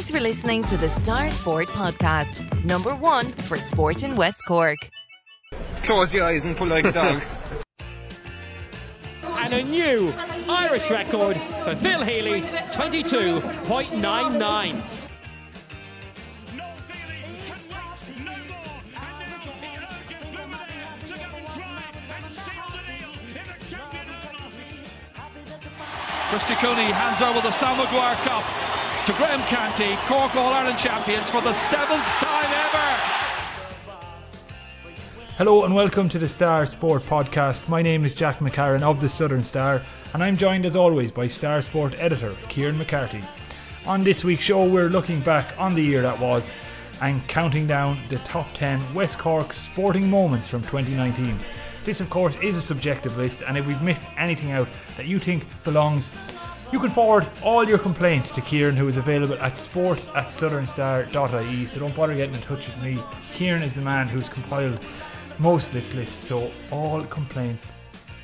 Thanks for listening to the Star Sport Podcast, #1 for sport in West Cork. Close your eyes and pull like a dog. And a new Irish record for Phil Healy, 22.99. Christy Cooney hands over the Sam Maguire Cup to Graham Canty, Cork All-Ireland champions for the 7th time ever. Hello and welcome to the Star Sport Podcast. My name is Jack McCarran of the Southern Star, and I'm joined as always by Star Sport editor Kieran McCarthy. On this week's show, we're looking back on the year that was and counting down the top 10 West Cork sporting moments from 2019. This, of course, is a subjective list, and if we've missed anything out that you think belongs, you can forward all your complaints to Kieran, who is available at sport@thesouthernstarTV, so don't bother getting in touch with me. Kieran is the man who's compiled most of this list, so all complaints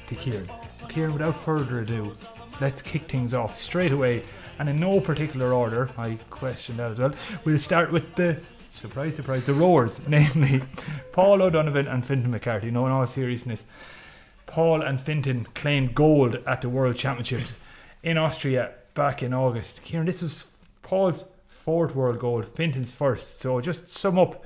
to Kieran. Kieran, without further ado, let's kick things off straight away, and in no particular order. I question that as well. We'll start with the surprise, the rowers, namely Paulo Donovan and Fintan McCarthy. No, in all seriousness, Paul and Fintan claimed gold at the World Championships in Austria back in August. Kieran, this was Paul's 4th world gold, Fintan's 1st. So just sum up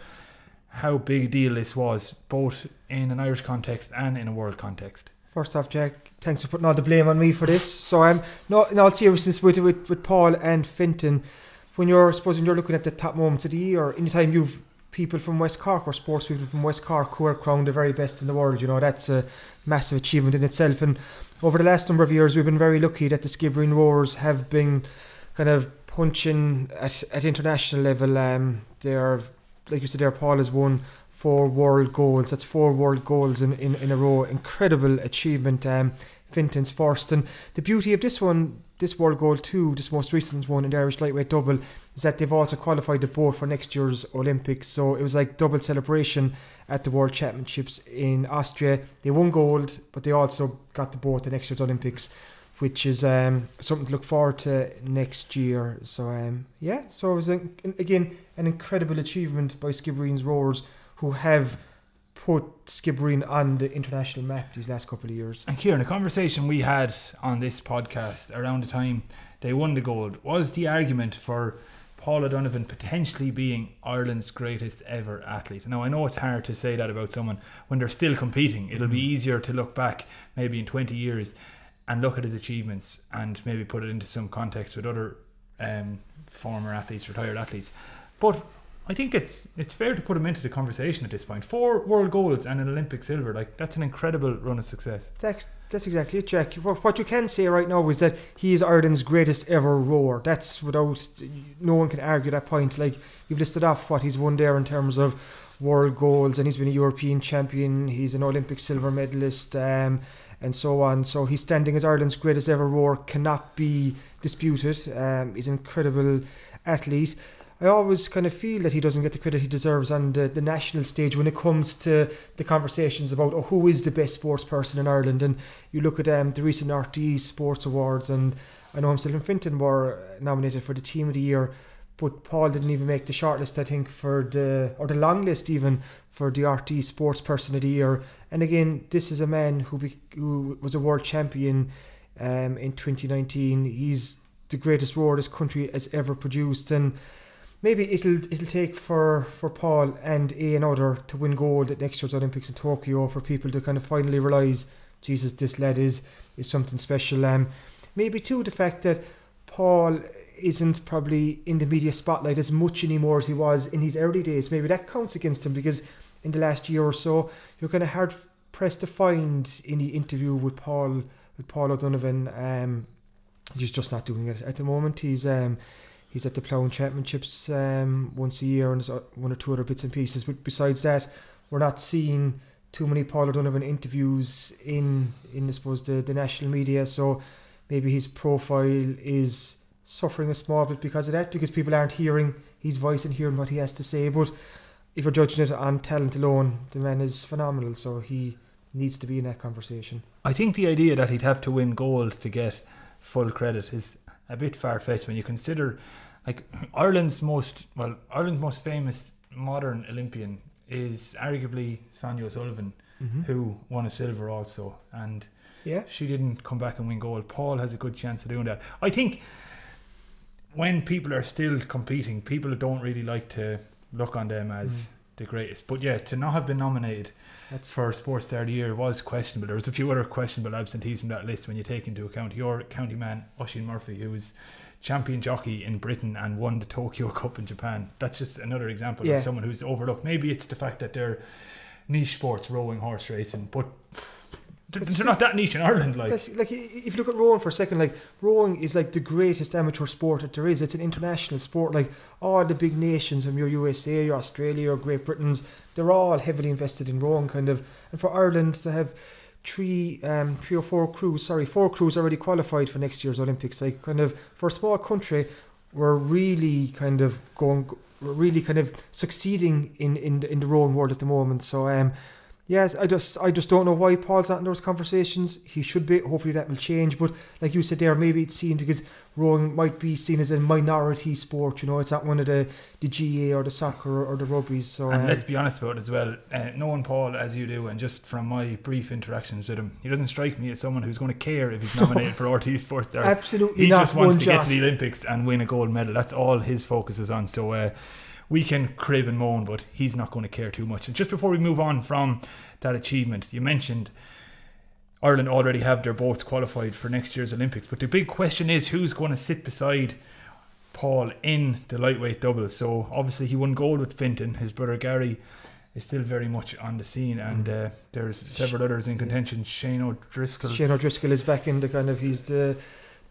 how big a deal this was, both in an Irish context and in a world context. First off, Jack, thanks for putting all the blame on me for this. So no, in all seriousness, with Paul and Fintan, when you're looking at the top moments of the year, anytime you've people from West Cork or sports people from West Cork who are crowned the very best in the world, you know, that's a massive achievement in itself. And over the last number of years, we've been very lucky that the Skibbereen Rowers have been kind of punching at international level. They're, like you said there, Paul has won 4 world golds. That's 4 world golds in a row. Incredible achievement. Fintan's first. And the beauty of this world gold too, this most recent one in the Irish lightweight double, is that they've also qualified the boat for next year's Olympics. So it was like double celebration at the World Championships in Austria. They won gold, but they also got the boat at next year's Olympics, which is something to look forward to next year. So so it was again an incredible achievement by Skibbereen's rowers, who have put Skibbereen on the international map these last couple of years. And Kieran, a conversation we had on this podcast around the time they won the gold was the argument for Paulo Donovan potentially being Ireland's greatest ever athlete. Now, I know it's hard to say that about someone when they're still competing. It'll be easier to look back maybe in 20 years and look at his achievements and maybe put it into some context with other former athletes, retired athletes. But I think it's fair to put him into the conversation at this point. 4 world golds and an Olympic silver, like, that's an incredible run of success. That's exactly it, Jack. What you can say right now is that he is Ireland's greatest ever rower. That's without, no one can argue that point. Like, you've listed off what he's won there in terms of world golds, and he's been a European champion, he's an Olympic silver medalist, and so on. So he's standing as Ireland's greatest ever rower, cannot be disputed. He's an incredible athlete. I always kind of feel that he doesn't get the credit he deserves on the national stage when it comes to the conversations about who is the best sports person in Ireland. And you look at the recent RTE Sports Awards, and I know himself and Fintan were nominated for the Team of the Year, but Paul didn't even make the shortlist, I think, or the long list even, for the RTE Sports Person of the Year. And again, this is a man who was a world champion in 2019. He's the greatest rower this country has ever produced, and maybe it'll take for Paul and another to win gold at next year's Olympics in Tokyo for people to kind of finally realise, Jesus, this lad is something special. Maybe too the fact that Paul isn't probably in the media spotlight as much anymore as he was in his early days. Maybe that counts against him, because in the last year or so you're kind of hard pressed to find any interview with Paulo Donovan. He's just not doing it at the moment. He's at the Ploughing Championships once a year, and there's 1 or 2 other bits and pieces. But besides that, we're not seeing too many Paulo Donovan interviews in I suppose the national media. So maybe his profile is suffering a small bit because of that, because people aren't hearing his voice and hearing what he has to say. But if you're judging it on talent alone, the man is phenomenal, so he needs to be in that conversation. I think the idea that he'd have to win gold to get full credit is a bit far-fetched when you consider like Ireland's most famous modern Olympian is arguably Sonia O'Sullivan, who won a silver also, and she didn't come back and win gold. Paul has a good chance of doing that. I think when people are still competing, people don't really like to look on them as the greatest. But yeah, to not have been nominated for Sports Star of the Year was questionable. There was a few other questionable absentees from that list when you take into account your county man, Oisin Murphy, who was champion jockey in Britain and won the Tokyo Cup in Japan. That's just another example of someone who's overlooked. Maybe it's the fact that they're niche sports, rowing, horse racing, but they're not that niche in Ireland. Like if you look at rowing for a second, like rowing is like the greatest amateur sport that there is. It's an international sport. Like all the big nations, from your USA, your Australia, your Great Britain's, they're all heavily invested in rowing, kind of. And for Ireland to have four crews already qualified for next year's Olympics, like kind of for a small country, we're really kind of succeeding in the rowing world at the moment. So yes, I just don't know why Paul's not in those conversations. He should be. Hopefully that will change. But like you said there, maybe it's seen because rowing might be seen as a minority sport. You know, it's not one of the GA or the soccer or the rugby's. So and let's be honest about it as well. Knowing Paul as you do, and just from my brief interactions with him, he doesn't strike me as someone who's going to care if he's nominated for RTÉ Sports Star. Absolutely he not. He just wants to get to the Olympics and win a gold medal. That's all his focus is on. So we can crib and moan, but he's not going to care too much. And just before we move on from that achievement, you mentioned Ireland already have their boats qualified for next year's Olympics, but the big question is who's going to sit beside Paul in the lightweight double. So obviously he won gold with Fintan. His brother Gary is still very much on the scene, and there's several others in contention. Shane O'Driscoll is back in the kind of, he's the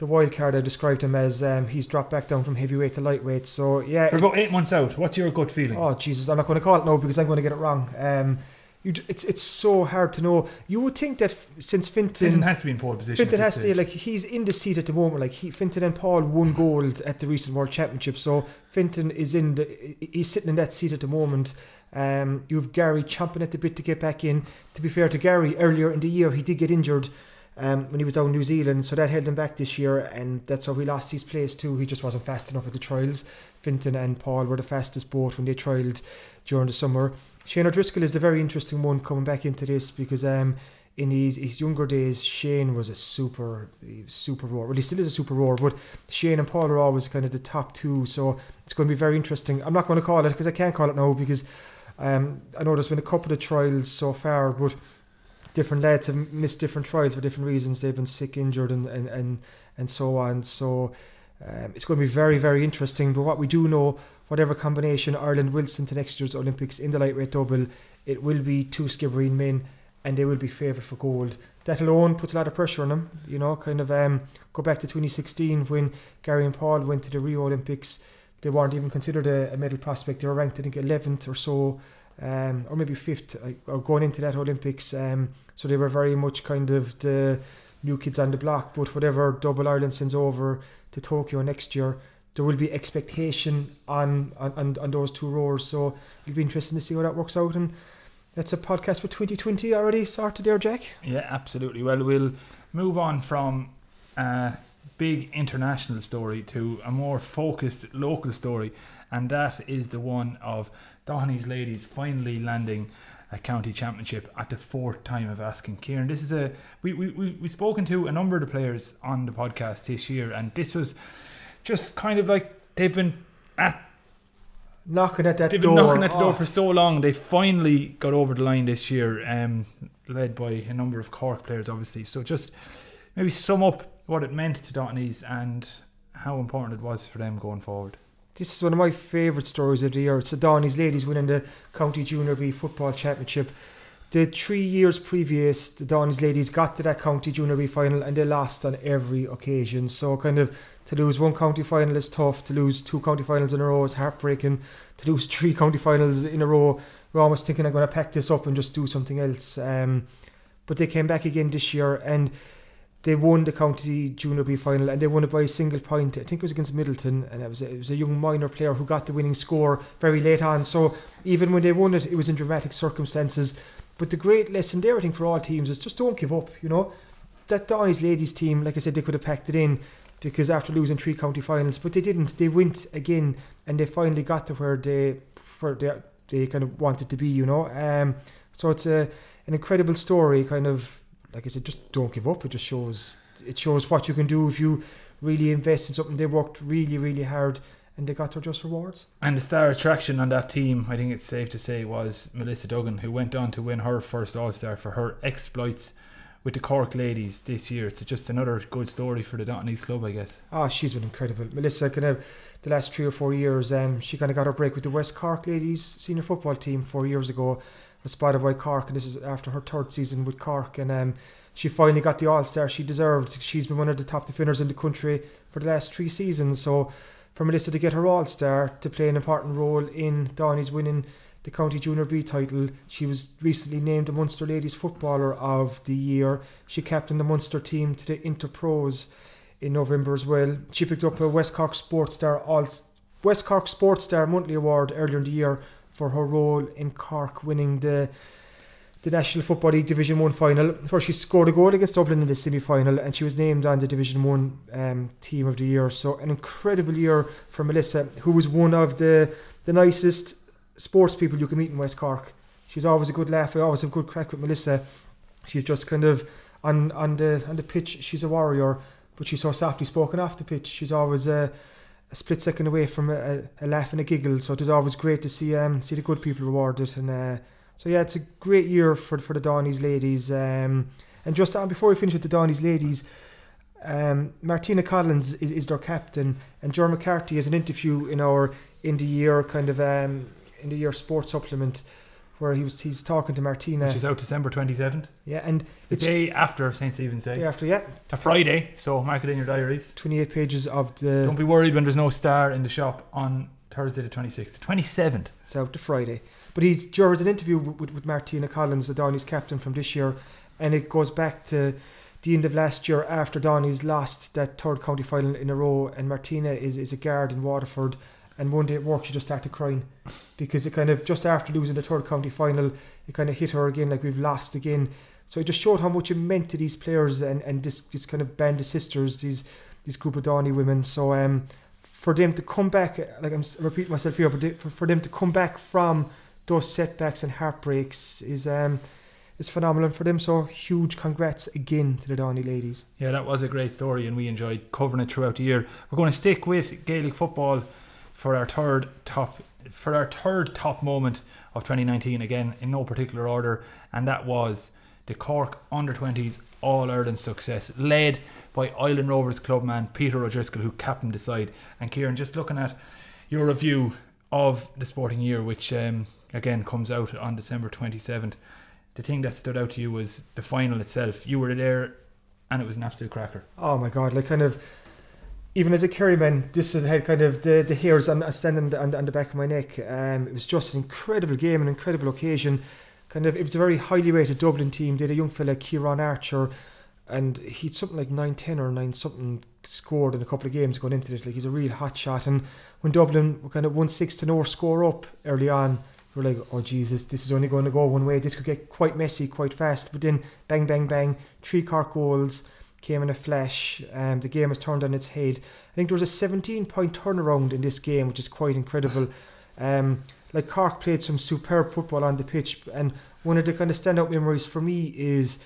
wild card. I described him as he's dropped back down from heavyweight to lightweight. So yeah, we're about 8 months out. What's your gut feeling? Oh Jesus, I'm not going to call it now because I'm going to get it wrong. It's so hard to know. You would think that since Fintan has to be in pole position. Fintan has to, like, he's in the seat at the moment. Like Fintan and Paul won gold at the recent World Championship, so Fintan is he's sitting in that seat at the moment. You've Gary chomping at the bit to get back in. To be fair to Gary, earlier in the year he did get injured when he was down in New Zealand, so that held him back this year, and that's how he lost his place too. He just wasn't fast enough at the trials. Fintan and Paul were the fastest both when they trialled during the summer. Shane O'Driscoll is the very interesting one coming back into this because in his younger days Shane was a super rower. Well, he still is a super rower, but Shane and Paul are always kind of the top two, so it's going to be very interesting. I'm not going to call it because I can't call it now because I know there's been a couple of trials so far, but different lads have missed different trials for different reasons. They've been sick, injured and so on, so it's going to be very, very interesting. But what we do know, whatever combination Ireland will send to next year's Olympics in the lightweight double, it will be two Skibbereen men and they will be favoured for gold. That alone puts a lot of pressure on them. You know, kind of go back to 2016 when Gary and Paul went to the Rio Olympics. They weren't even considered a medal prospect. They were ranked, I think, 11th or so, or maybe 5th, or going into that Olympics. So they were very much kind of the new kids on the block. But whatever double Ireland sends over to Tokyo next year, there will be expectation on those two rowers, so it'll be interesting to see how that works out. And that's a podcast for 2020 already sorted there, Jack. Yeah, absolutely. Well, we'll move on from a big international story to a more focused local story, and that is the one of Dohenny's ladies finally landing a county championship at the 4th time of asking. Kieran, this is we've spoken to a number of the players on the podcast this year, and this was just kind of like they've been knocking at the door for so long. They finally got over the line this year, led by a number of Cork players, obviously. So just maybe sum up what it meant to Dohenny's and how important it was for them going forward. This is one of my favourite stories of the year. It's the Dohenny's ladies winning the County Junior B Football Championship. The 3 years previous, the Dohenny's ladies got to that County Junior B final and they lost on every occasion. So kind of to lose one county final is tough. To lose 2 county finals in a row is heartbreaking. To lose 3 county finals in a row, we're almost thinking I'm going to pack this up and just do something else. But they came back again this year and they won the County Junior B final, and they won it by a single point. I think it was against Middleton, and it was a young minor player who got the winning score very late on. So even when they won it, it was in dramatic circumstances. But the great lesson there, I think, for all teams is just don't give up. You know, that Dohenny's ladies team, like I said, they could have packed it in. because after losing 3 county finals, but they didn't. They went again, and they finally got to where they kind of wanted to be, you know. So it's an incredible story, kind of, like I said, just don't give up. It just shows what you can do if you really invest in something. They worked really, really hard, and they got their just rewards. And the star attraction on that team, I think it's safe to say, was Melissa Dogen, who went on to win her first All-Star for her exploits with the Cork ladies this year. It's just another good story for the Dottonies club, I guess. Oh, she's been incredible. Melissa, kind of the last 3 or 4 years, she kind of got her break with the West Cork ladies senior football team 4 years ago, was spotted by Cork, and this is after her 3rd season with Cork, and she finally got the All-Star she deserved. She's been one of the top defenders in the country for the last 3 seasons, so for Melissa to get her All-Star, to play an important role in Dottonies winning the County Junior B title. She was recently named the Munster Ladies Footballer of the Year. She captained the Munster team to the Interpros in November as well. She picked up a West Cork Sports Star Monthly Award earlier in the year for her role in Cork winning the National Football League Division 1 final, where she scored a goal against Dublin in the semi-final, and she was named on the Division 1 Team of the Year. So an incredible year for Melissa, who was one of the nicest sports people you can meet in West Cork. She's always a good laugh. I always have good crack with Melissa. She's just kind of on the pitch, she's a warrior, but she's so softly spoken off the pitch. She's always a split second away from a laugh and a giggle. So it is always great to see the good people rewarded. And so yeah, it's a great year for the Dottonies ladies. And just before we finish with the Dottonies ladies, Martina Collins is their captain, and Ger McCarthy has an interview in the year kind of in the year sports supplement, where he's talking to Martina, which is out December 27th. Yeah, and the day after St. Stephen's Day. Day after, yeah. A Friday, so mark it in your diaries. 28 pages of the... Don't be worried when there's no star in the shop on Thursday the 26th. 27th. It's out the Friday. But Ger has an interview with Martina Collins, the Dottonies captain from this year, and it goes back to the end of last year after Dottonies lost that 3rd county final in a row, and Martina is a guard in Waterford. And one day at work she just started crying, because it kind of, just after losing the 3rd county final, it kind of hit her again, like we've lost again. So it just showed how much it meant to these players and this kind of band of sisters, these group of Dottony women. So for them to come back, like I'm repeating myself here, but for them to come back from those setbacks and heartbreaks is phenomenal for them. So huge congrats again to the Dottony ladies. Yeah, that was a great story, and we enjoyed covering it throughout the year. We're going to stick with Gaelic football for our third top moment of 2019, again in no particular order, and that was the Cork under-20s All-Ireland success, led by Island Rovers clubman Peter O'Driscoll, who captained the side. And Kieran, just looking at your review of the sporting year, which again comes out on December 27th, the thing that stood out to you was the final itself. You were there, and it was an absolute cracker. Oh my God, like kind of, even as a Kerryman, this has had kind of the hairs standing on the back of my neck. It was just an incredible game, an incredible occasion. Kind of, it was a very highly rated Dublin team. They had a young fella, Kieran Archer, and he'd something like 9-10 or 9-something scored in a couple of games going into it. Like, he's a real hot shot. And when Dublin were kind of 1-6-0 score up early on, we were like, oh Jesus, this is only going to go one way. This could get quite messy quite fast. But then bang, bang, bang, 3 Cork goals came in a flash. The game was turned on its head. I think there was a 17-point turnaround in this game, which is quite incredible. Like, Cork played some superb football on the pitch, and one of the kind of standout memories for me is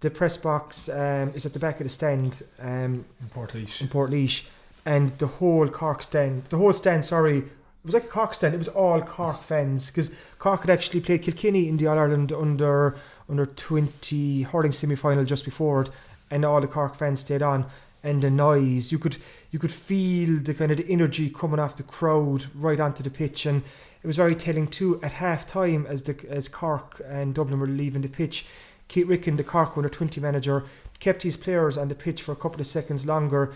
the press box is at the back of the stand in Portlaoise, and the whole stand, it was like a Cork stand. It was all Cork fans, because Cork had actually played Kilkenny in the All-Ireland under 20 hurling semi-final just before it, and all the Cork fans stayed on. And the noise, you could feel the kind of the energy coming off the crowd right onto the pitch. And it was very telling too at half time, as Cork and Dublin were leaving the pitch. Keith Ricken, the Cork under 20 manager, kept his players on the pitch for a couple of seconds longer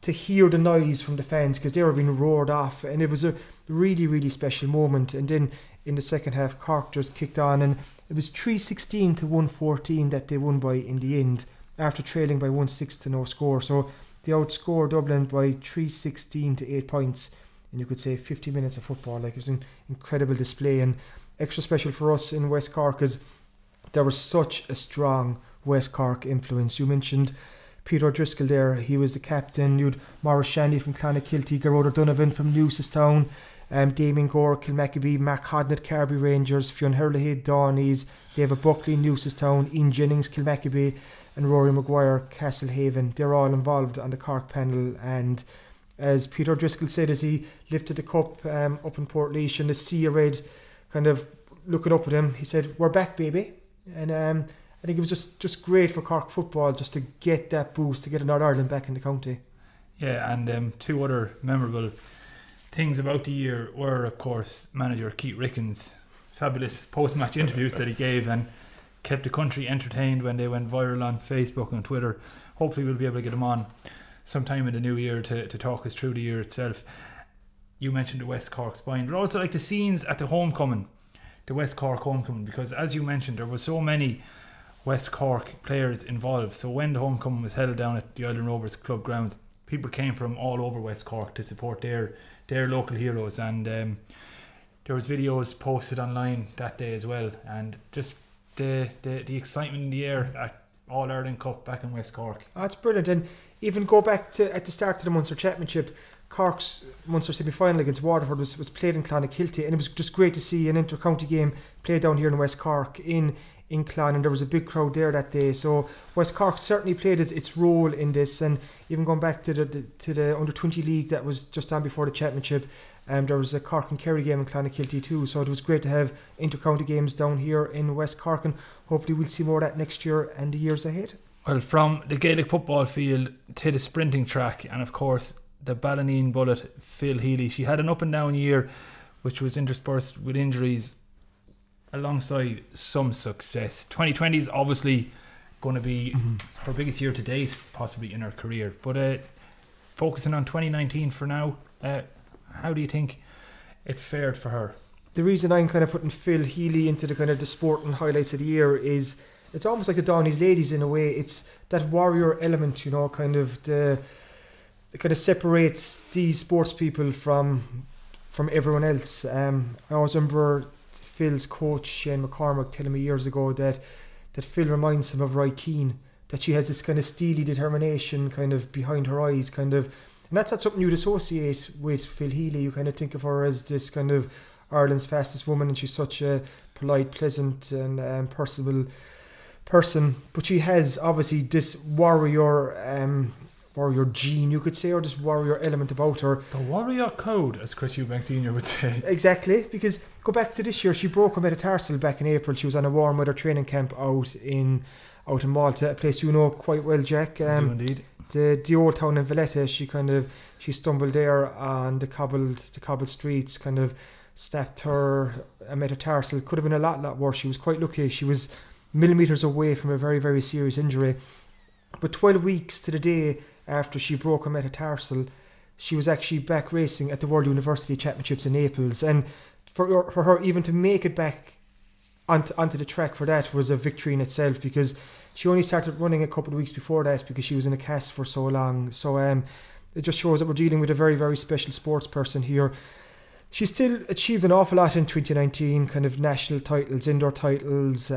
to hear the noise from the fans, because they were being roared off, and it was a really, really special moment. And then in the second half, Cork just kicked on, and it was 3-16 to 1-14 that they won by in the end, after trailing by 1-6 to no score. So they outscored Dublin by 3-16 to 8 points, and you could say 50 minutes of football. Like, it was an incredible display, and extra special for us in West Cork, because there was such a strong West Cork influence. You mentioned Peter O'Driscoll there, he was the captain. You'd Maurice Shanley from Clonakilty, Paulo Donovan from Newcestown, Damien Gore, Kilmacabea, Mark Hodnett, Carby Rangers, Fionn Hurley, Dawneys, David Buckley, Newcestown, Ian Jennings, Kilmacabea, and Rory Maguire, Castlehaven. They're all involved on the Cork panel, and as Peter O'Driscoll said as he lifted the cup up in Portlaoise and the sea of red kind of looking up at him, he said, "We're back, baby." And I think it was just great for Cork football just to get that boost, to get another Ireland back in the county. Yeah, and two other memorable things about the year were, of course, manager Keith Rickens' fabulous post-match interviews that he gave and kept the country entertained when they went viral on Facebook and Twitter. Hopefully we'll be able to get him on sometime in the new year to talk us through the year itself. You mentioned the West Cork spine, but also like the scenes at the homecoming, the West Cork homecoming, because as you mentioned, there were so many West Cork players involved. So when the homecoming was held down at the Island Rovers club grounds, people came from all over West Cork to support their local heroes, and there was videos posted online that day as well, and just the excitement in the air at All Ireland Cup back in West Cork. Oh, it's brilliant. And even go back to at the start of the Munster Championship, Cork's Munster semi-final against Waterford was played in Clonakilty, and it was just great to see an inter-county game played down here in West Cork in Clon, and there was a big crowd there that day. So West Cork certainly played its role in this, and even going back to the under-20 league that was just on before the championship, there was a Cork and Kerry game in Clonakilty too, so it was great to have inter-county games down here in West Cork, and hopefully we'll see more of that next year and the years ahead. Well, from the Gaelic football field to the sprinting track, and of course the Ballineen bullet, Phil Healy. She had an up and down year which was interspersed with injuries alongside some success. 2020 is obviously going to be her biggest year to date, possibly in her career, but focusing on 2019 for now, how do you think it fared for her? The reason I'm kind of putting Phil Healy into the kind of the sporting highlights of the year is it's almost like the Downey's ladies in a way. It's that warrior element, you know, kind of the kind of separates these sports people from everyone else. I always remember Phil's coach Shane McCormack telling me years ago that Phil reminds him of Roy Keane, that she has this kind of steely determination kind of behind her eyes, kind of, and that's not something you'd associate with Phil Healy. You kind of think of her as this kind of Ireland's fastest woman, and she's such a polite, pleasant and personable person, but she has obviously this warrior gene, you could say, or this warrior element about her. The warrior code, as Chris Eubank Sr. would say. Exactly, because go back to this year, she broke her metatarsal back in April. She was on a warm weather training camp out in Malta, a place you know quite well, Jack. I do indeed. The old town in Valletta. She stumbled there on the cobbled streets, kind of snapped her a metatarsal. Could have been a lot worse. She was quite lucky. She was millimetres away from a very, very serious injury. But 12 weeks to the day after she broke her metatarsal, she was actually back racing at the World University Championships in Naples. And for her even to make it back onto the track for that was a victory in itself, because she only started running a couple of weeks before that because she was in a cast for so long. So it just shows that we're dealing with a very, very special sports person here. She still achieved an awful lot in 2019, kind of national titles, indoor titles.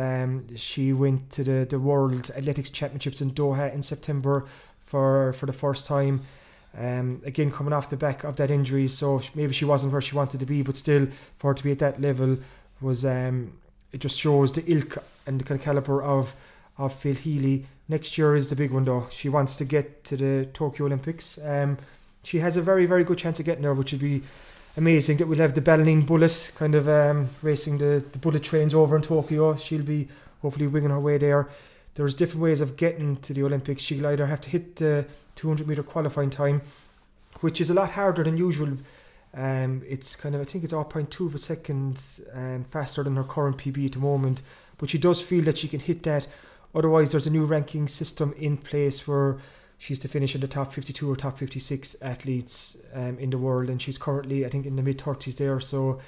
She went to the World Athletics Championships in Doha in September for the first time. Again, coming off the back of that injury, so maybe she wasn't where she wanted to be, but still, for her to be at that level was it just shows the ilk and the kind of calibre of Phil Healy. Next year is the big one though. She wants to get to the Tokyo Olympics. She has a very, very good chance of getting there, which would be amazing. That we'll have the Ballineen Bullet kind of racing the bullet trains over in Tokyo. She'll be hopefully winging her way there. There's different ways of getting to the Olympics. She'll either have to hit the 200 metre qualifying time, which is a lot harder than usual. It's kind of, I think it's 0.2 of a second faster than her current PB at the moment, but she does feel that she can hit that. Otherwise, there's a new ranking system in place where she's to finish in the top 52 or top 56 athletes in the world, and she's currently, I think, in the mid-30s there. So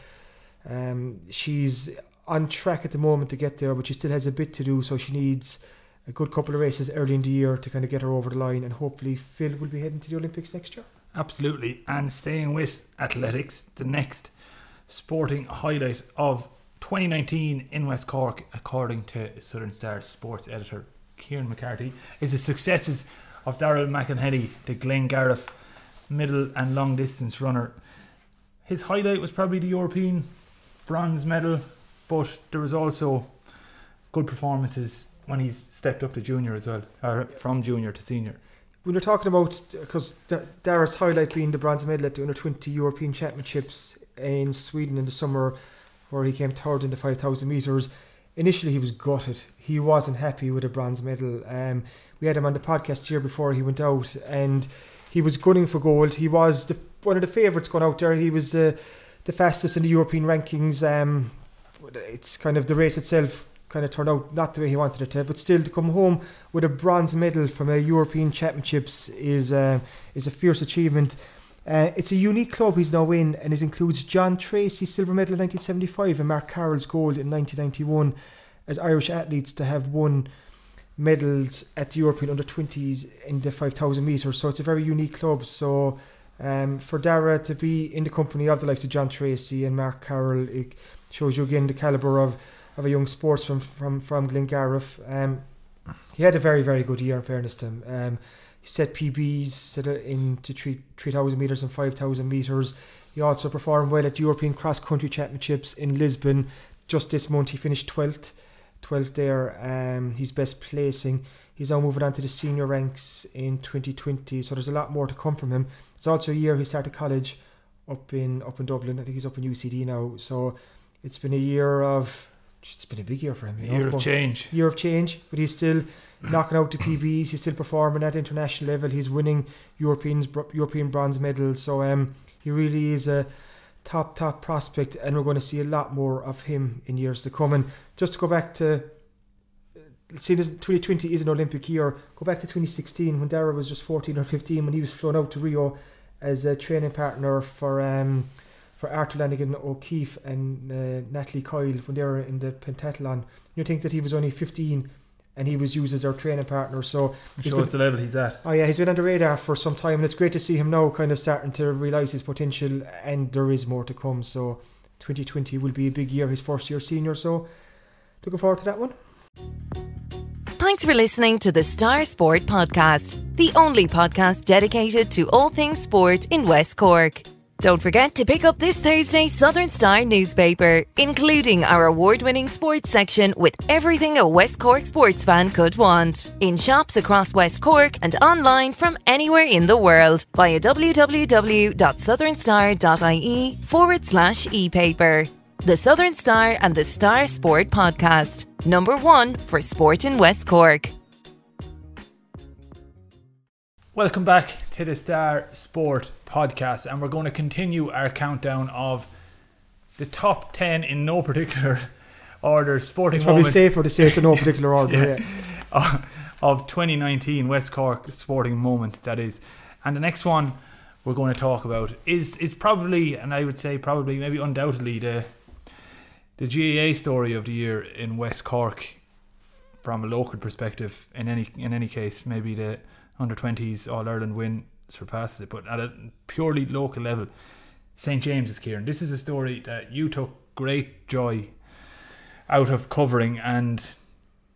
she's on track at the moment to get there, but she still has a bit to do, so she needs a good couple of races early in the year to kind of get her over the line, and hopefully Phil will be heading to the Olympics next year. Absolutely. And staying with athletics, the next sporting highlight of 2019 in West Cork, according to Southern Star sports editor Kieran McCarthy, is the successes of Darrell McEnhedy, the Glengariff middle and long distance runner. His highlight was probably the European bronze medal, but there was also good performances when he's stepped up to junior as well, or from junior to senior. When you're talking about, because Darrag's highlight being the bronze medal at the Under-20 European Championships in Sweden in the summer, where he came third in the 5,000 metres. Initially he was gutted. He wasn't happy with a bronze medal. We had him on the podcast year before he went out, and he was gunning for gold. He was one of the favourites going out there. He was the fastest in the European rankings. It's kind of the race itself kind of turned out not the way he wanted it to, but still to come home with a bronze medal from a European Championships is a fierce achievement. It's a unique club he's now in, and it includes John Tracy's silver medal in 1975 and Mark Carroll's gold in 1991 as Irish athletes to have won medals at the European Under-20s in the 5,000 metres. So it's a very unique club. So for Darragh to be in the company of the likes of John Tracy and Mark Carroll, it shows you again the calibre of a young sportsman from Glengariff. He had a very, very good year, in fairness to him. He set PBs into 3,000 metres and 5,000 metres. He also performed well at the European Cross Country Championships in Lisbon. Just this month he finished 12th there. His best placing. He's now moving on to the senior ranks in 2020, so there's a lot more to come from him. It's also a year he started college up in Dublin. I think he's up in UCD now. So it's been a big year for him. Year of change, but he's still knocking out the PBs. He's still performing at international level. He's winning European bronze medals. So he really is a top prospect, and we're going to see a lot more of him in years to come. And just to go back to, see, 2020 is an Olympic year. Go back to 2016 when Darragh was just 14 or 15, when he was flown out to Rio as a training partner for Arthur Lanigan O'Keefe and Natalie Coyle when they were in the pentathlon. You think that he was only 15 and he was used as their training partner. So it shows the level he's at. Oh yeah, he's been on the radar for some time, and it's great to see him now kind of starting to realise his potential, and there is more to come. So 2020 will be a big year, his first year senior, so looking forward to that one. Thanks for listening to the Star Sport Podcast, the only podcast dedicated to all things sport in West Cork. Don't forget to pick up this Thursday's Southern Star newspaper, including our award-winning sports section with everything a West Cork sports fan could want. In shops across West Cork and online from anywhere in the world via www.thesouthernstar.ie/e-paper. The Southern Star and the Star Sport Podcast, #1 for sport in West Cork. Welcome back to the Star Sport Podcast, and we're going to continue our countdown of the top 10 in no particular order sporting moments. It's probably safer to say it's in no particular order. Of 2019 West Cork sporting moments, that is. And the next one we're going to talk about is probably, and I would say probably, maybe undoubtedly, the GAA story of the year in West Cork from a local perspective. In any case, maybe the Under-20s All-Ireland win surpasses it, but at a purely local level, St. James's, Kieran, this is a story that you took great joy out of covering, and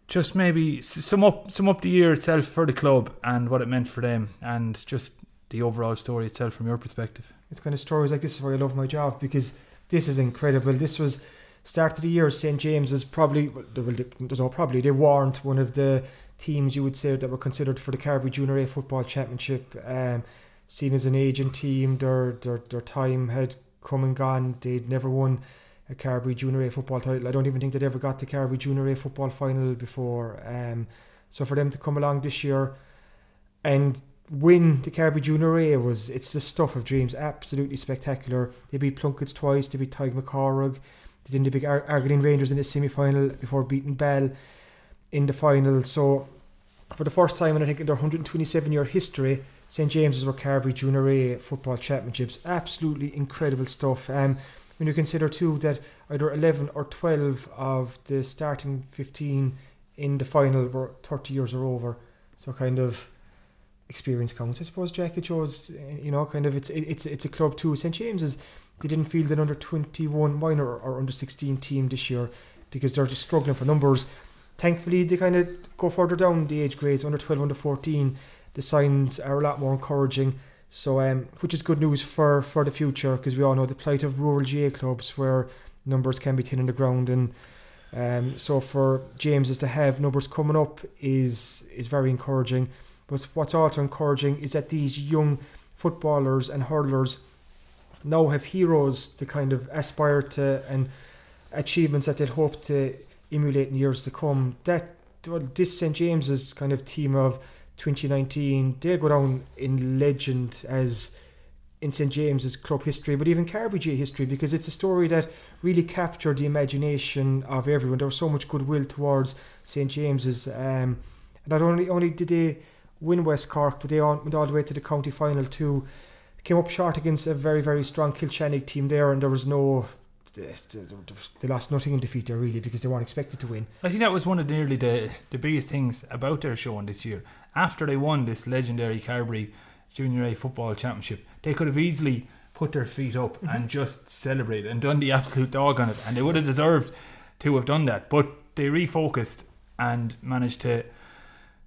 just maybe sum up the year itself for the club and what it meant for them, and just the overall story itself from your perspective. It's kind of stories like this is where I love my job, because this is incredible. This was start of the year. St. James's probably, they weren't one of the teams you would say that were considered for the Carbery Junior A Football Championship. Seen as an aging team, their time had come and gone. They'd never won a Carbery Junior A football title. I don't even think they'd ever got the Carbery Junior A football final before. So for them to come along this year and win the Carbery Junior A, it's the stuff of dreams. Absolutely spectacular. They beat Plunkett's twice. They beat Tig McCorrug. They did the big Argylene Rangers in the semi-final before beating Bell in the final. So for the first time, and I think in their 127-year history, St. James's were Carbery Junior A Football Championships. Absolutely incredible stuff. When you consider too that either 11 or 12 of the starting 15 in the final were 30 years or over, so kind of experience counts, I suppose, Jack. It shows, kind of it's a club too. St. James's, they didn't field an under 21 minor or under 16 team this year because they're just struggling for numbers. Thankfully, they kind of go further down the age grades, under 12, under 14. the signs are a lot more encouraging. So, which is good news for the future, because we all know the plight of rural GA clubs where numbers can be thin on the ground, and so for James's to have numbers coming up is very encouraging. But what's also encouraging is that these young footballers and hurlers now have heroes to kind of aspire to, and achievements that they'll hope to emulate in years to come. This St. James's kind of team of 2019, they'll go down in legend as in St. James's club history, but even Carbery GA history, because it's a story that really captured the imagination of everyone. There was so much goodwill towards St. James's, and not only did they win West Cork, but they went all the way to the county final too. Came up short against a very, very strong Kilchannig team there, and there was they lost nothing in defeat there really, because they weren't expected to win. I think that was one of nearly the biggest things about their showing this year. After they won this legendary Carbery Junior A Football Championship, they could have easily put their feet up and just celebrated and done the absolute dog on it, and they would have deserved to have done that, but they refocused and managed to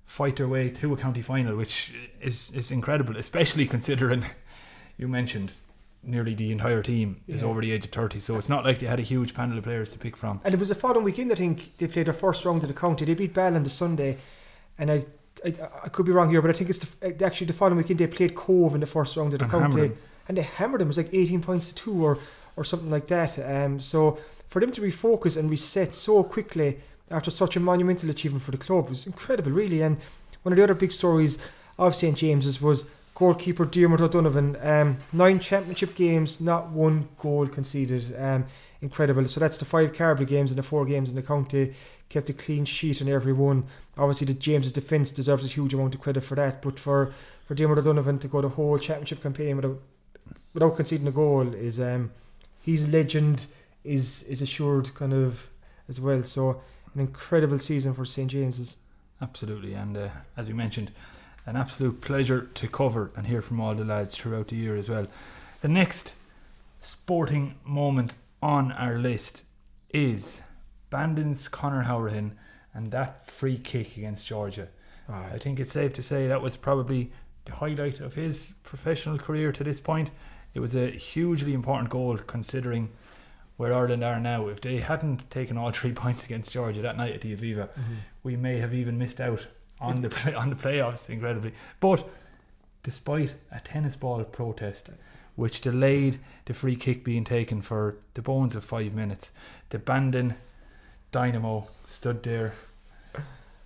fight their way to a county final, which is incredible, especially considering you mentioned nearly the entire team is over the age of 30, so it's not like they had a huge panel of players to pick from. And it was the following weekend, I think, they played their first round of the county. They beat Ball on the Sunday, and I could be wrong here, but I think it's actually the following weekend they played Cove in the first round of the county, and they hammered them. It was like 18 points to 2 or something like that. So for them to refocus and reset so quickly after such a monumental achievement for the club was incredible, really. And one of the other big stories of St. James's was goalkeeper Paulo Donovan. 9 championship games, not 1 goal conceded. Incredible. So that's the 5 Carbery games and the 4 games in the county. Kept a clean sheet on every one. Obviously the James's defence deserves a huge amount of credit for that, but for Paulo Donovan to go the whole championship campaign without conceding a goal is his legend is assured kind of as well. So an incredible season for St. James's. Absolutely, and as we mentioned, an absolute pleasure to cover and hear from all the lads throughout the year as well. The next sporting moment on our list is Bandon's Conor Howrahan and that free kick against Georgia. I think it's safe to say that was probably the highlight of his professional career to this point. It was a hugely important goal considering where Ireland are now. If they hadn't taken all 3 points against Georgia that night at the Aviva, we may have even missed out on the playoffs, incredibly. But despite a tennis ball protest which delayed the free kick being taken for the bones of 5 minutes, the Bandon Dynamo stood there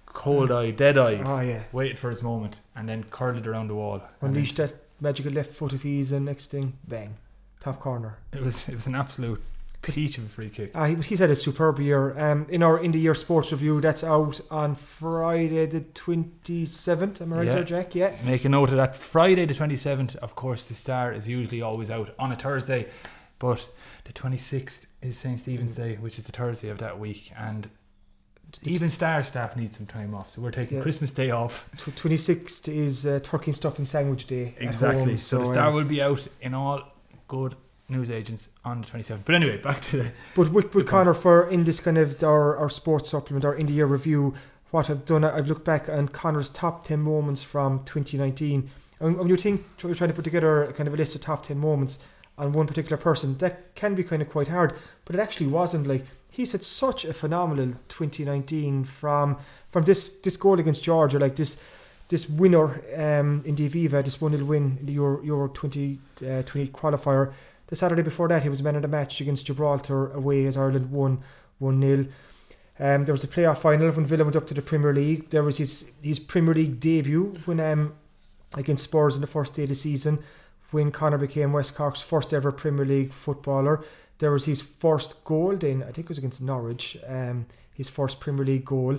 cold-eyed, dead-eyed, waited for his moment, and then curled it around the wall. Unleashed that magical left foot of his, and next thing, bang, top corner. It was an absolute peach of a free kick. He's had a superb year. In our End of Year Sports Review, that's out on Friday the 27th. Am I right there, Jack? Yeah. Make a note of that. Friday the 27th. Of course, the Star is usually always out on a Thursday, but the 26th is St. Stephen's Day, which is the Thursday of that week, and even Star staff need some time off, so we're taking Christmas Day off. 26th is Turkey and Stuffing Sandwich Day. Exactly. So the Star will be out in all good newsagents on the 27th. But anyway, back to the... But with Conor, for in this kind of our sports supplement, our End of Year review, what I've done, I've looked back on Conor's top 10 moments from 2019. And when you think you're trying to put together kind of a list of top 10 moments on one particular person, that can be kind of quite hard, but it actually wasn't. Like, he's had such a phenomenal 2019 from this goal against Georgia, like this winner in the Aviva, this 1-0 win in the Euro 2020 qualifier. The Saturday before that, he was man of the match against Gibraltar away as Ireland won 1-0. There was the playoff final when Villa went up to the Premier League. There was his Premier League debut when against Spurs in the first day of the season, when Conor became West Cork's first ever Premier League footballer. There was his first goal then, I think it was against Norwich, his first Premier League goal,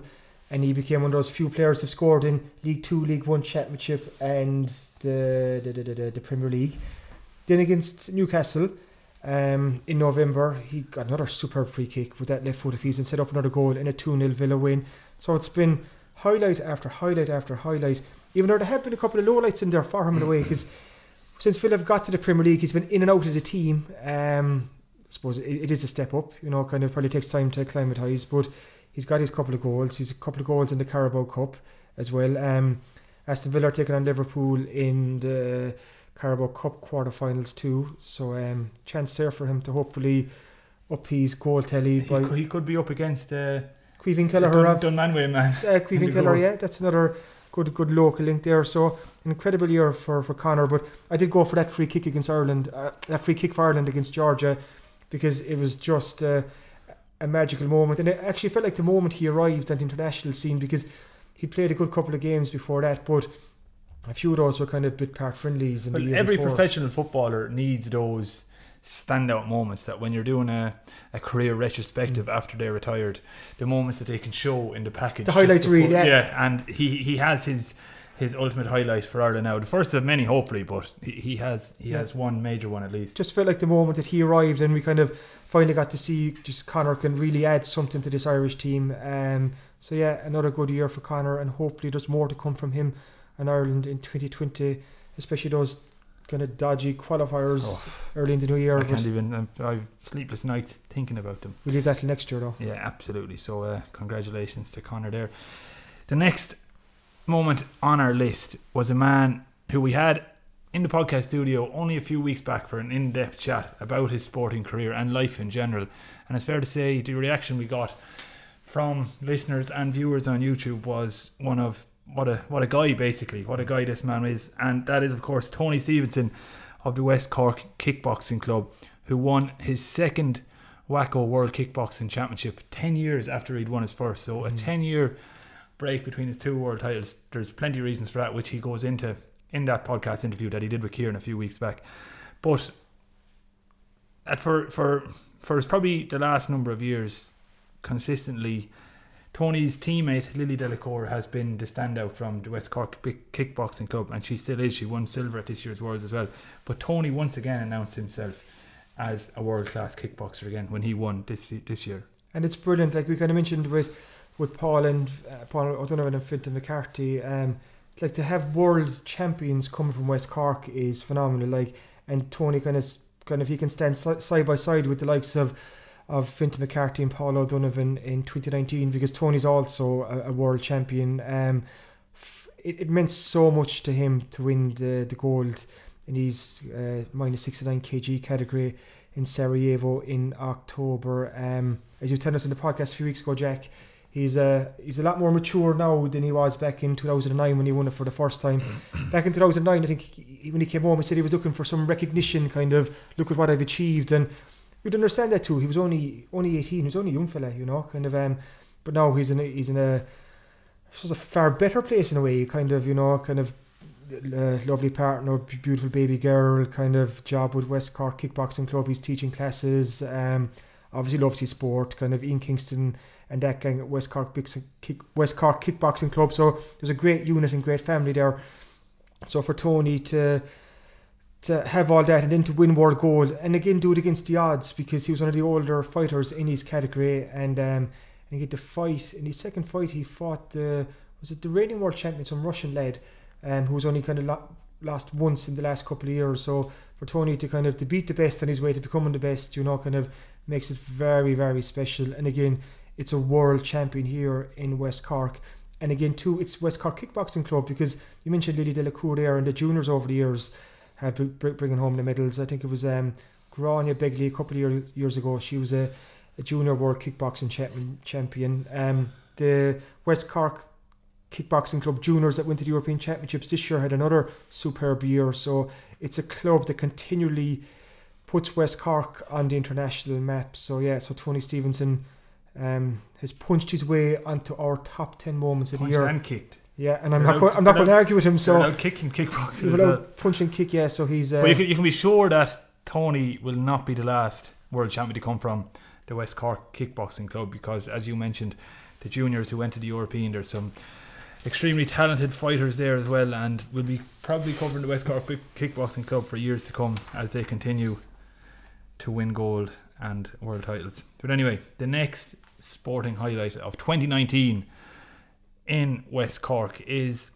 and he became one of those few players who've scored in League 2, League 1 Championship and the Premier League. Then against Newcastle in November, he got another superb free kick with that left foot of his and set up another goal in a 2-0 Villa win. So it's been highlight after highlight after highlight, even though there have been a couple of lowlights in there for him in a way, because since Villa have got to the Premier League, he's been in and out of the team. I suppose it is a step up, kind of probably takes time to acclimatise, but he's got his couple of goals. He's a couple of goals in the Carabao Cup as well. Aston Villa are taking on Liverpool in the Carabao Cup quarterfinals too. So chance there for him to hopefully up his goal tally. He could be up against Queeving Kelleher. Dunmanway, man. Queeving Kelleher, yeah, that's another good local link there. So an incredible year for Conor. But I did go for that free kick against Ireland, that free kick for Ireland against Georgia, because it was just a magical moment. And it actually felt like the moment he arrived on the international scene, because he played a good couple of games before that, but a few of those were kind of bit park friendlies. Well, every professional footballer needs those standout moments, that when you're doing a career retrospective after they're retired, the moments that they can show in the package, the highlights reel. And he has his ultimate highlight for Ireland now, the first of many hopefully, but he has one major one at least. Just felt like the moment that he arrived and we kind of finally got to see just Conor can really add something to this Irish team. So yeah, another good year for Conor, and hopefully there's more to come from him and Ireland in 2020, especially those kind of dodgy qualifiers early in the new year. I've sleepless nights thinking about them. We'll leave that till next year though. Yeah, absolutely. So congratulations to Conor there. The next moment on our list was a man who we had in the podcast studio only a few weeks back for an in-depth chat about his sporting career and life in general. And it's fair to say the reaction we got from listeners and viewers on YouTube was one of what a guy, basically, what a guy this man is. And that is, of course, Tony Stevenson of the West Cork Kickboxing Club, who won his second WACO World Kickboxing Championship 10 years after he'd won his first. So a 10-year break between his two world titles. There's plenty of reasons for that, which he goes into in that podcast interview that he did with Kieran a few weeks back. But for probably the last number of years, consistently, Tony's teammate Lily Delacour has been the standout from the West Cork Kickboxing Club, and she still is. She won silver at this year's Worlds as well. But Tony once again announced himself as a world-class kickboxer again when he won this year. And it's brilliant, like we kind of mentioned with Paulo Donovan and Fintan McCarthy. Like to have world champions coming from West Cork is phenomenal. Like, and Tony kind of he can stand side by side with the likes of Fintan McCarthy and Paulo Donovan in 2019, because Tony's also a world champion. It meant so much to him to win the gold in his minus 69 kg category in Sarajevo in October. As you told us in the podcast a few weeks ago, Jack, he's a lot more mature now than he was back in 2009 when he won it for the first time. Back in 2009, I think when he came home, he said he was looking for some recognition, kind of, look at what I've achieved, and you'd understand that too. He was only 18. He was only a young fella, kind of. But now he's in a far better place in a way. Kind of, lovely partner, beautiful baby girl. Kind of job with West Cork Kickboxing Club. He's teaching classes. Obviously loves his sport. Kind of Ian Kingston and that gang at West Cork Kickboxing Club. So there's a great unit and great family there. So for Tony to have all that and then to win world gold and again do it against the odds, because he was one of the older fighters in his category, and he get to fight in his second fight. He fought the reigning world champion, some Russian lad, who was only kind of lost once in the last couple of years. So for Tony to kind of to beat the best on his way to becoming the best, kind of makes it very, very special. And again, it's a world champion here in West Cork. And again too, it's West Cork Kickboxing Club, because you mentioned Lily Delacour there, and the juniors over the years have been bringing home the medals. I think it was Grania Begley a couple of years ago. She was a junior world kickboxing champion. The West Cork Kickboxing Club juniors that went to the European Championships this year had another superb year. So it's a club that continually puts West Cork on the international map. So yeah, so Tony Stevenson has punched his way onto our top 10 moments of the year. And kicked. Yeah, and I'm not going to argue with him. So without kicking kickboxing as well. Punch and kick, yeah. So he's. But you can be sure that Tony will not be the last world champion to come from the West Cork Kickboxing Club, because, as you mentioned, the juniors who went to the European, there's some extremely talented fighters there as well, and we'll be probably covering the West Cork Kickboxing Club for years to come as they continue to win gold and world titles. But anyway, the next sporting highlight of 2019 in West Cork is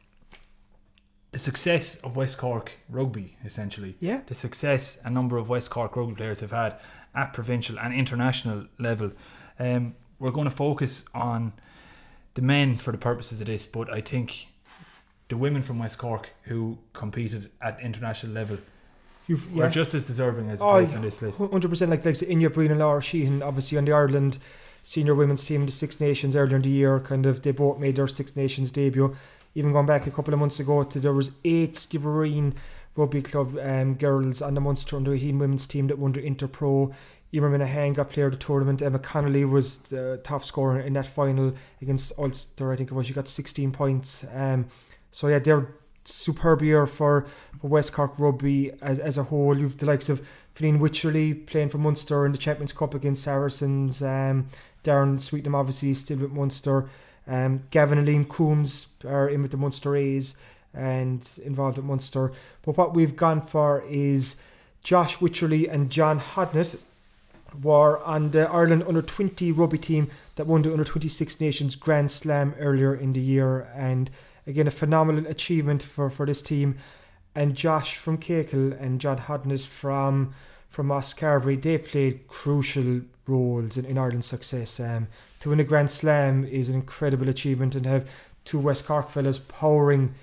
the success of West Cork rugby, essentially. Yeah. The success a number of West Cork rugby players have had at provincial and international level. We're going to focus on the men for the purposes of this, but I think the women from West Cork who competed at international level Yeah. are just as deserving as a place on this list. 100%. Like Inya Breen and Laura Sheehan, obviously on the Ireland senior women's team in the Six Nations earlier in the year, kind of they both made their Six Nations debut. Even going back a couple of months ago, there was 8 Skibbereen Rugby Club girls on the Munster under 18 women's team that won the Interpro. Emer Minahan got player of the tournament. Emma Connolly was the top scorer in that final against Ulster. I think it was. She got 16 points. So yeah, they're superb year for West Cork Rugby as a whole. You've the likes of Fenine Wycherley playing for Munster in the Champions Cup against Saracens. Darren Sweetnam obviously still with Munster. Gavin and Liam Coombs are in with the Munster A's and involved at Munster. But what we've gone for is Josh Wycherley and John Hodnett were on the Ireland under-20 rugby team that won the under-26 Nations Grand Slam earlier in the year. And again, a phenomenal achievement for this team. And Josh from Cahill and John Hodnett from Moss Carberry, they played crucial roles in Ireland's success. To win a Grand Slam is an incredible achievement, and have 2 West Cork fellas powering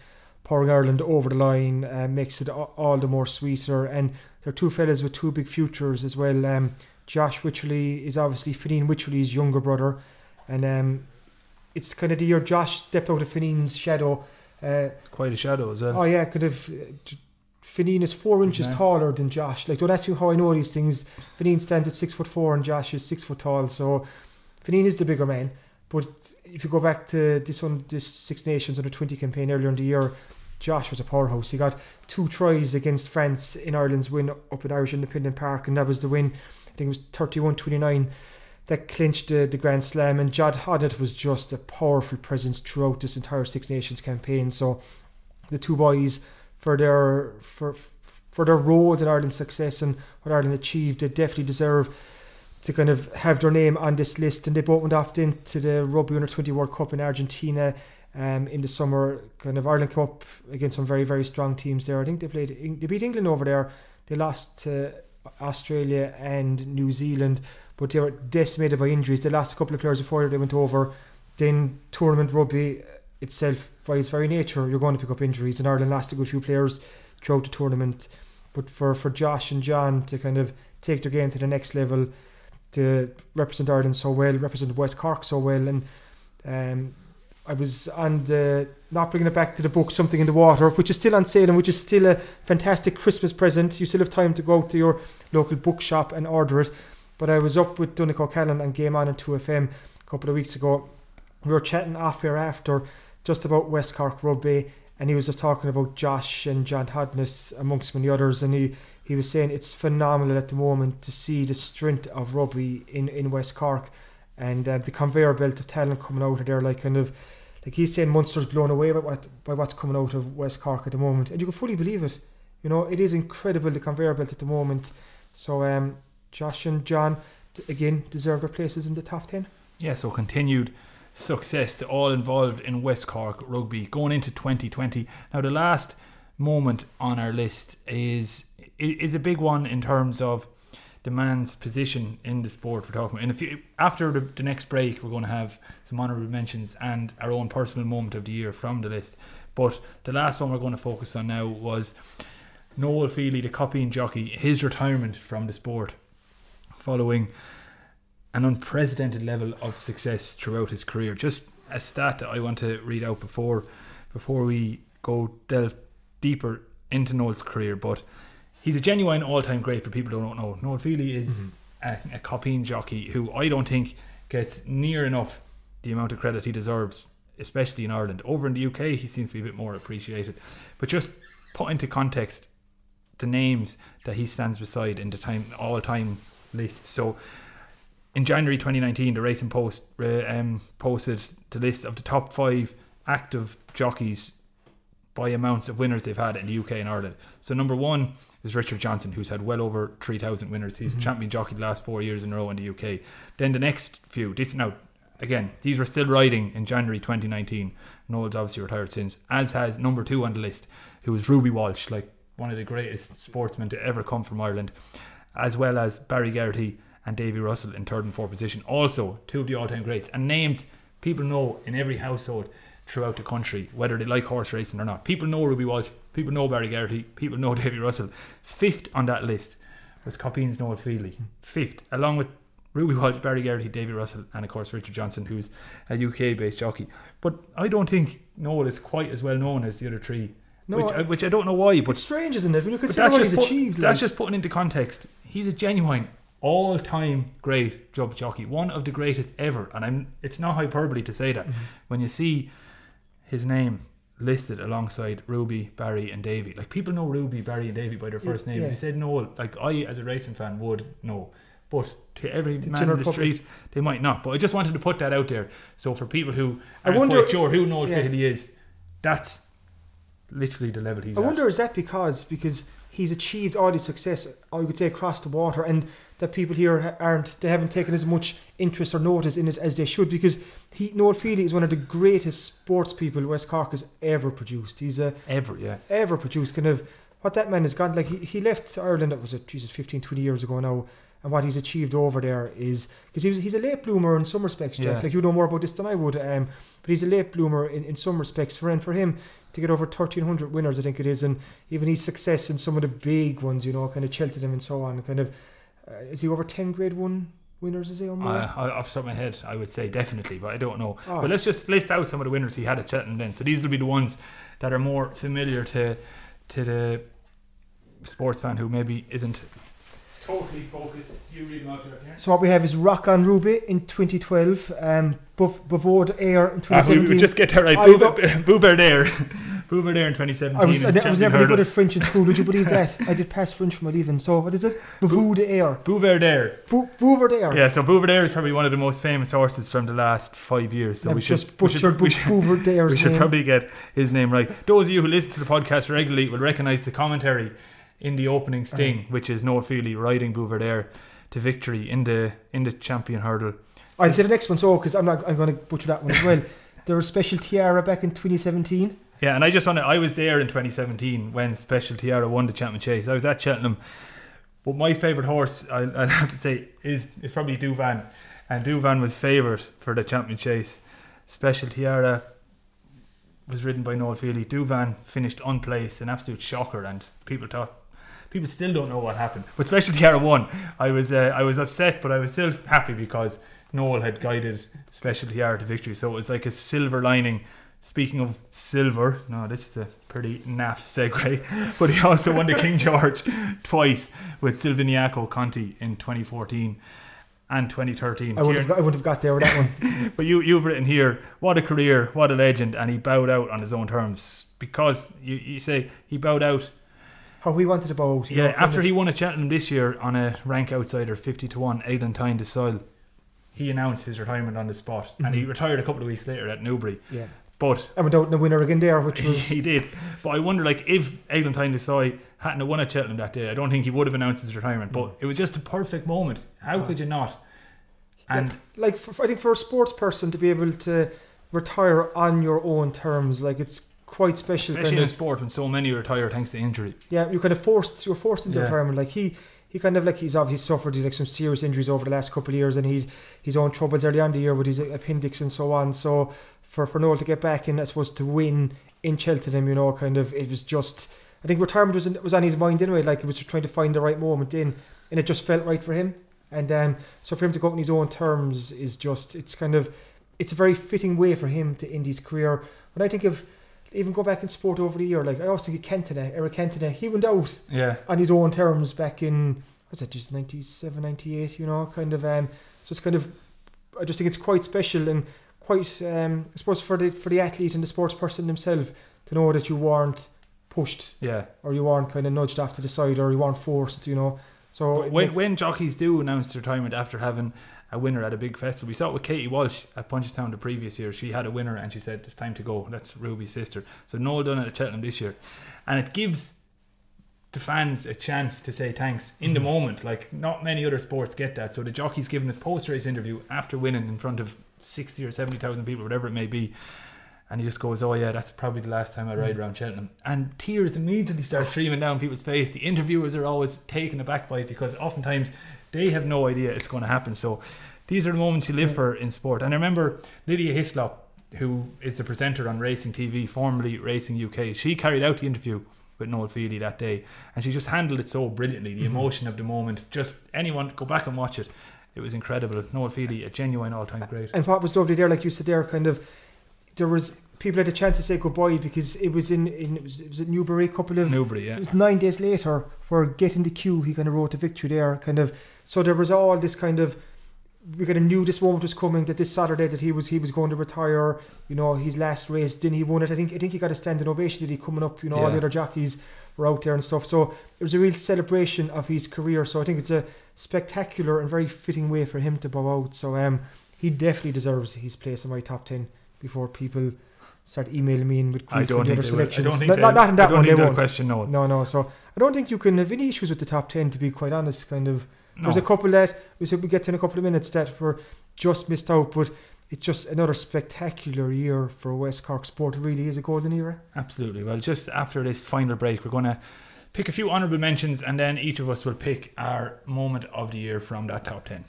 Ireland over the line makes it all the more sweeter. And they're 2 fellas with 2 big futures as well. Josh Wycherley is obviously Fenine Wycherley's younger brother, and it's kind of the year Josh stepped out of Fenine's shadow. Quite a shadow as well. Oh yeah, could have. Fenine is 4 inches taller than Josh. Like, don't ask me how I know these things. Fenine stands at 6'4" and Josh is 6 foot tall. So Fenine is the bigger man. But if you go back to this Six Nations under-20 campaign earlier in the year, Josh was a powerhouse. He got 2 tries against France in Ireland's win up at Irish Independent Park, and that was the win. I think it was 31-29 that clinched the Grand Slam. And John Hodnett was just a powerful presence throughout this entire Six Nations campaign. So the 2 boys, for their roles in Ireland's success and what Ireland achieved, they definitely deserve to kind of have their name on this list. And they both went off into the Rugby Under-20 World Cup in Argentina in the summer. Kind of Ireland came up against some very, very strong teams there. I think they beat England over there. They lost to Australia and New Zealand, but they were decimated by injuries. They lost a couple of players before they went over. Then tournament rugby itself, by its very nature, you're going to pick up injuries, and Ireland lost a good few players throughout the tournament. But for Josh and John to kind of take their game to the next level, to represent Ireland so well, represent West Cork so well, and I was on the, not bringing it back to the book, Something in the Water, which is still on sale and which is still a fantastic Christmas present. You still have time to go out to your local bookshop and order it. But I was up with Donnacha O'Callaghan on Game On 2FM a couple of weeks ago. We were chatting off air after just about West Cork Rugby, and he was just talking about Josh and John Hodnett amongst many others, and he was saying it's phenomenal at the moment to see the strength of rugby in West Cork, and the conveyor belt of talent coming out of there, like he's saying Munster's blown away by what's coming out of West Cork at the moment, and you can fully believe it. You know, it is incredible, the conveyor belt at the moment. So Josh and John again deserve their places in the top 10. Yeah, so continued success to all involved in West Cork Rugby going into 2020. Now the last moment on our list is a big one in terms of the man's position in the sport we're talking about. And after the next break, we're going to have some honourable mentions and our own personal moment of the year from the list. But the last one we're going to focus on now was Noel Feely, the copying jockey, his retirement from the sport following an unprecedented level of success throughout his career. Just a stat that I want to read out before we go delve deeper into Noel's career, but he's a genuine all-time great for people who don't know. Noel Feely is a copying jockey who I don't think gets near enough the amount of credit he deserves, especially in Ireland. Over in the UK, he seems to be a bit more appreciated. But just put into context the names that he stands beside in the all-time list. So in January 2019, the Racing Post posted the list of the top 5 active jockeys by amounts of winners they've had in the UK and Ireland. So number 1 is Richard Johnson, who's had well over 3,000 winners. He's champion jockey the last 4 years in a row in the UK. Then the next few, these were still riding in January 2019. Noel's obviously retired since, as has number 2 on the list, who was Ruby Walsh, like one of the greatest sportsmen to ever come from Ireland, as well as Barry Geraghty and Davy Russell in 3rd and 4th position. Also 2 of the all-time greats, and names people know in every household. throughout the country, whether they like horse racing or not. People know Ruby Walsh, people know Barry Geraghty, people know Davy Russell. 5th on that list was Coppeen's Noel Feely. 5th, along with Ruby Walsh, Barry Geraghty, Davy Russell, and of course Richard Johnson, who's a UK-based jockey. But I don't think Noel is quite as well known as the other 3. No, which I don't know why. But it's strange, isn't it? When you consider what he's achieved. That's just putting into context. He's a genuine all-time great jockey, one of the greatest ever, and it's not hyperbole to say that. When you see his name listed alongside Ruby, Barry and Davy, like, people know Ruby, Barry and Davy by their first name. If you said Noel, like, I as a racing fan would know, but to every man in the street they might not. But I just wanted to put that out there, so for people who aren't quite sure who Noel Feely is, that's literally the level he's at. I wonder, is that because he's achieved all his success, I would say, across the water, and that people here haven't taken as much interest or notice in it as they should, because Noel Feely is one of the greatest sports people West Cork has ever produced. He's ever produced. Kind of what that man has gone, like, he left Ireland, that was 15-20 years ago now, and what he's achieved over there is, because he's a late bloomer in some respects, Jack. Like, you know more about this than I would, but he's a late bloomer in some respects. For him to get over 1,300 winners, I think it is, and even his success in some of the big ones, you know, kind of Cheltenham and so on, kind of, is he over 10 Grade 1 winners, is he, or more? Off the top of my head, I would say definitely, but I don't know. But let's just list out some of the winners he had at Cheltenham then. So these will be the ones that are more familiar to the sports fan who maybe isn't totally focused. You read them out here. So what we have is Rock on Ruby in 2012, Bavode Air in 2017. We just get that right. Bouvard Air. Bouvard Air in 2017. I was never good at French in school. Would you believe that? I did pass French from my leaving. So what is it? Bouvard Air. Bouvard Air. Bouvard Air. Yeah, so Bouvard Air is probably one of the most famous horses from the last 5 years. So we should probably get his name right. Those of you who listen to the podcast regularly will recognise the commentary in the opening sting, which is Noel Feely riding Bouvard Air to victory in the champion hurdle. I'll say the next one, so because I'm going to butcher that one as well. There was Special Tiara back in 2017. Yeah, and I was there in 2017 when Special Tiara won the Champion Chase. I was at Cheltenham, but my favourite horse, I'll have to say, is probably Dogen, and Dogen was favourite for the Champion Chase. Special Tiara was ridden by Noel Feely. Dogen finished unplaced, an absolute shocker, and people still don't know what happened. But Special Tiara won. I was upset, but I was still happy because Noel had guided Special Tiara to victory. So it was like a silver lining. Speaking of silver, no, this is a pretty naff segue, but he also won the King George twice with Silviniaco Conti in 2014 and 2013. I would have got there with that one. But you've written here, what a career, what a legend, and he bowed out on his own terms, because you say he bowed out how he wanted to bow out. After he won at Cheltenham this year on a rank outsider 50-1 Eglantine de Soil, he announced his retirement on the spot, and he retired a couple of weeks later at Newbury. Yeah. But and without the winner again there, which was he did. But I wonder, like, if Eglantine de Soil hadn't won at Cheltenham that day, I don't think he would have announced his retirement. But it was just a perfect moment. How could you not? And I think for a sports person to be able to retire on your own terms, like, it's quite special. Especially in sport when so many retire thanks to injury. Yeah, you're forced into retirement. Like he kind of, like, he's obviously suffered like some serious injuries over the last couple of years, and he'd his own troubles early on in the year with his appendix and so on. So for Noel to get back in, I suppose, to win in Cheltenham, kind of, it was just, I think retirement was on his mind anyway. Like, he was trying to find the right moment in, and it just felt right for him. And so for him to go out on his own terms is just, it's a very fitting way for him to end his career. When I think of, even go back in sport over the year, like, I also think of Eric Cantona, he went out on his own terms back in, what's that, just 97, 98, kind of, so it's kind of, I just think it's quite special and quite, I suppose, for the athlete and the sports person himself to know that you weren't pushed, or you weren't kind of nudged off to the side, or you weren't forced, So when jockeys do announce their retirement after having a winner at a big festival, we saw it with Katie Walsh at Punchestown the previous year. She had a winner and she said, it's time to go. That's Ruby's sister. So Noel done it at Cheltenham this year, and it gives the fans a chance to say thanks in the moment. Like, not many other sports get that. So the jockey's given his post-race interview after winning in front of 60 or 70,000 people, whatever it may be, and he just goes, oh yeah, that's probably the last time I ride around Cheltenham. And tears immediately start streaming down people's face. The interviewers are always taken aback by it, because oftentimes they have no idea it's going to happen. So these are the moments you live for in sport. And I remember Lydia Hislop, who is the presenter on Racing TV, formerly Racing UK, she carried out the interview with Noel Feely that day, and she just handled it so brilliantly. The emotion of the moment, just anyone go back and watch it. It was incredible. Noel Feely, a genuine all-time great. And what was lovely there, like you said there, kind of, there was people had a chance to say goodbye because it was it was at Newbury, Newbury, yeah. It was 9 days later for Get in the Queue. He kind of wrote the victory there, kind of. So there was all this kind of, we kind of knew this moment was coming, that this Saturday that he was going to retire. You know, his last race, then he won it. I think he got a standing ovation. Did he coming up? You know, all the other jockeys were out there and stuff. So it was a real celebration of his career. So I think it's a spectacular and very fitting way for him to bow out. So he definitely deserves his place in my top 10 before people start emailing me in with grief for the other selections. Not in that one, they won't. Question, no. No. So I don't think you can have any issues with the top 10, to be quite honest. Kind of, there's a couple that we said we get to in a couple of minutes that were just missed out, but it's just another spectacular year for West Cork sport. It really is a golden era. Absolutely. Well, just after this final break, we're going to pick a few honourable mentions, and then each of us will pick our moment of the year from that top 10.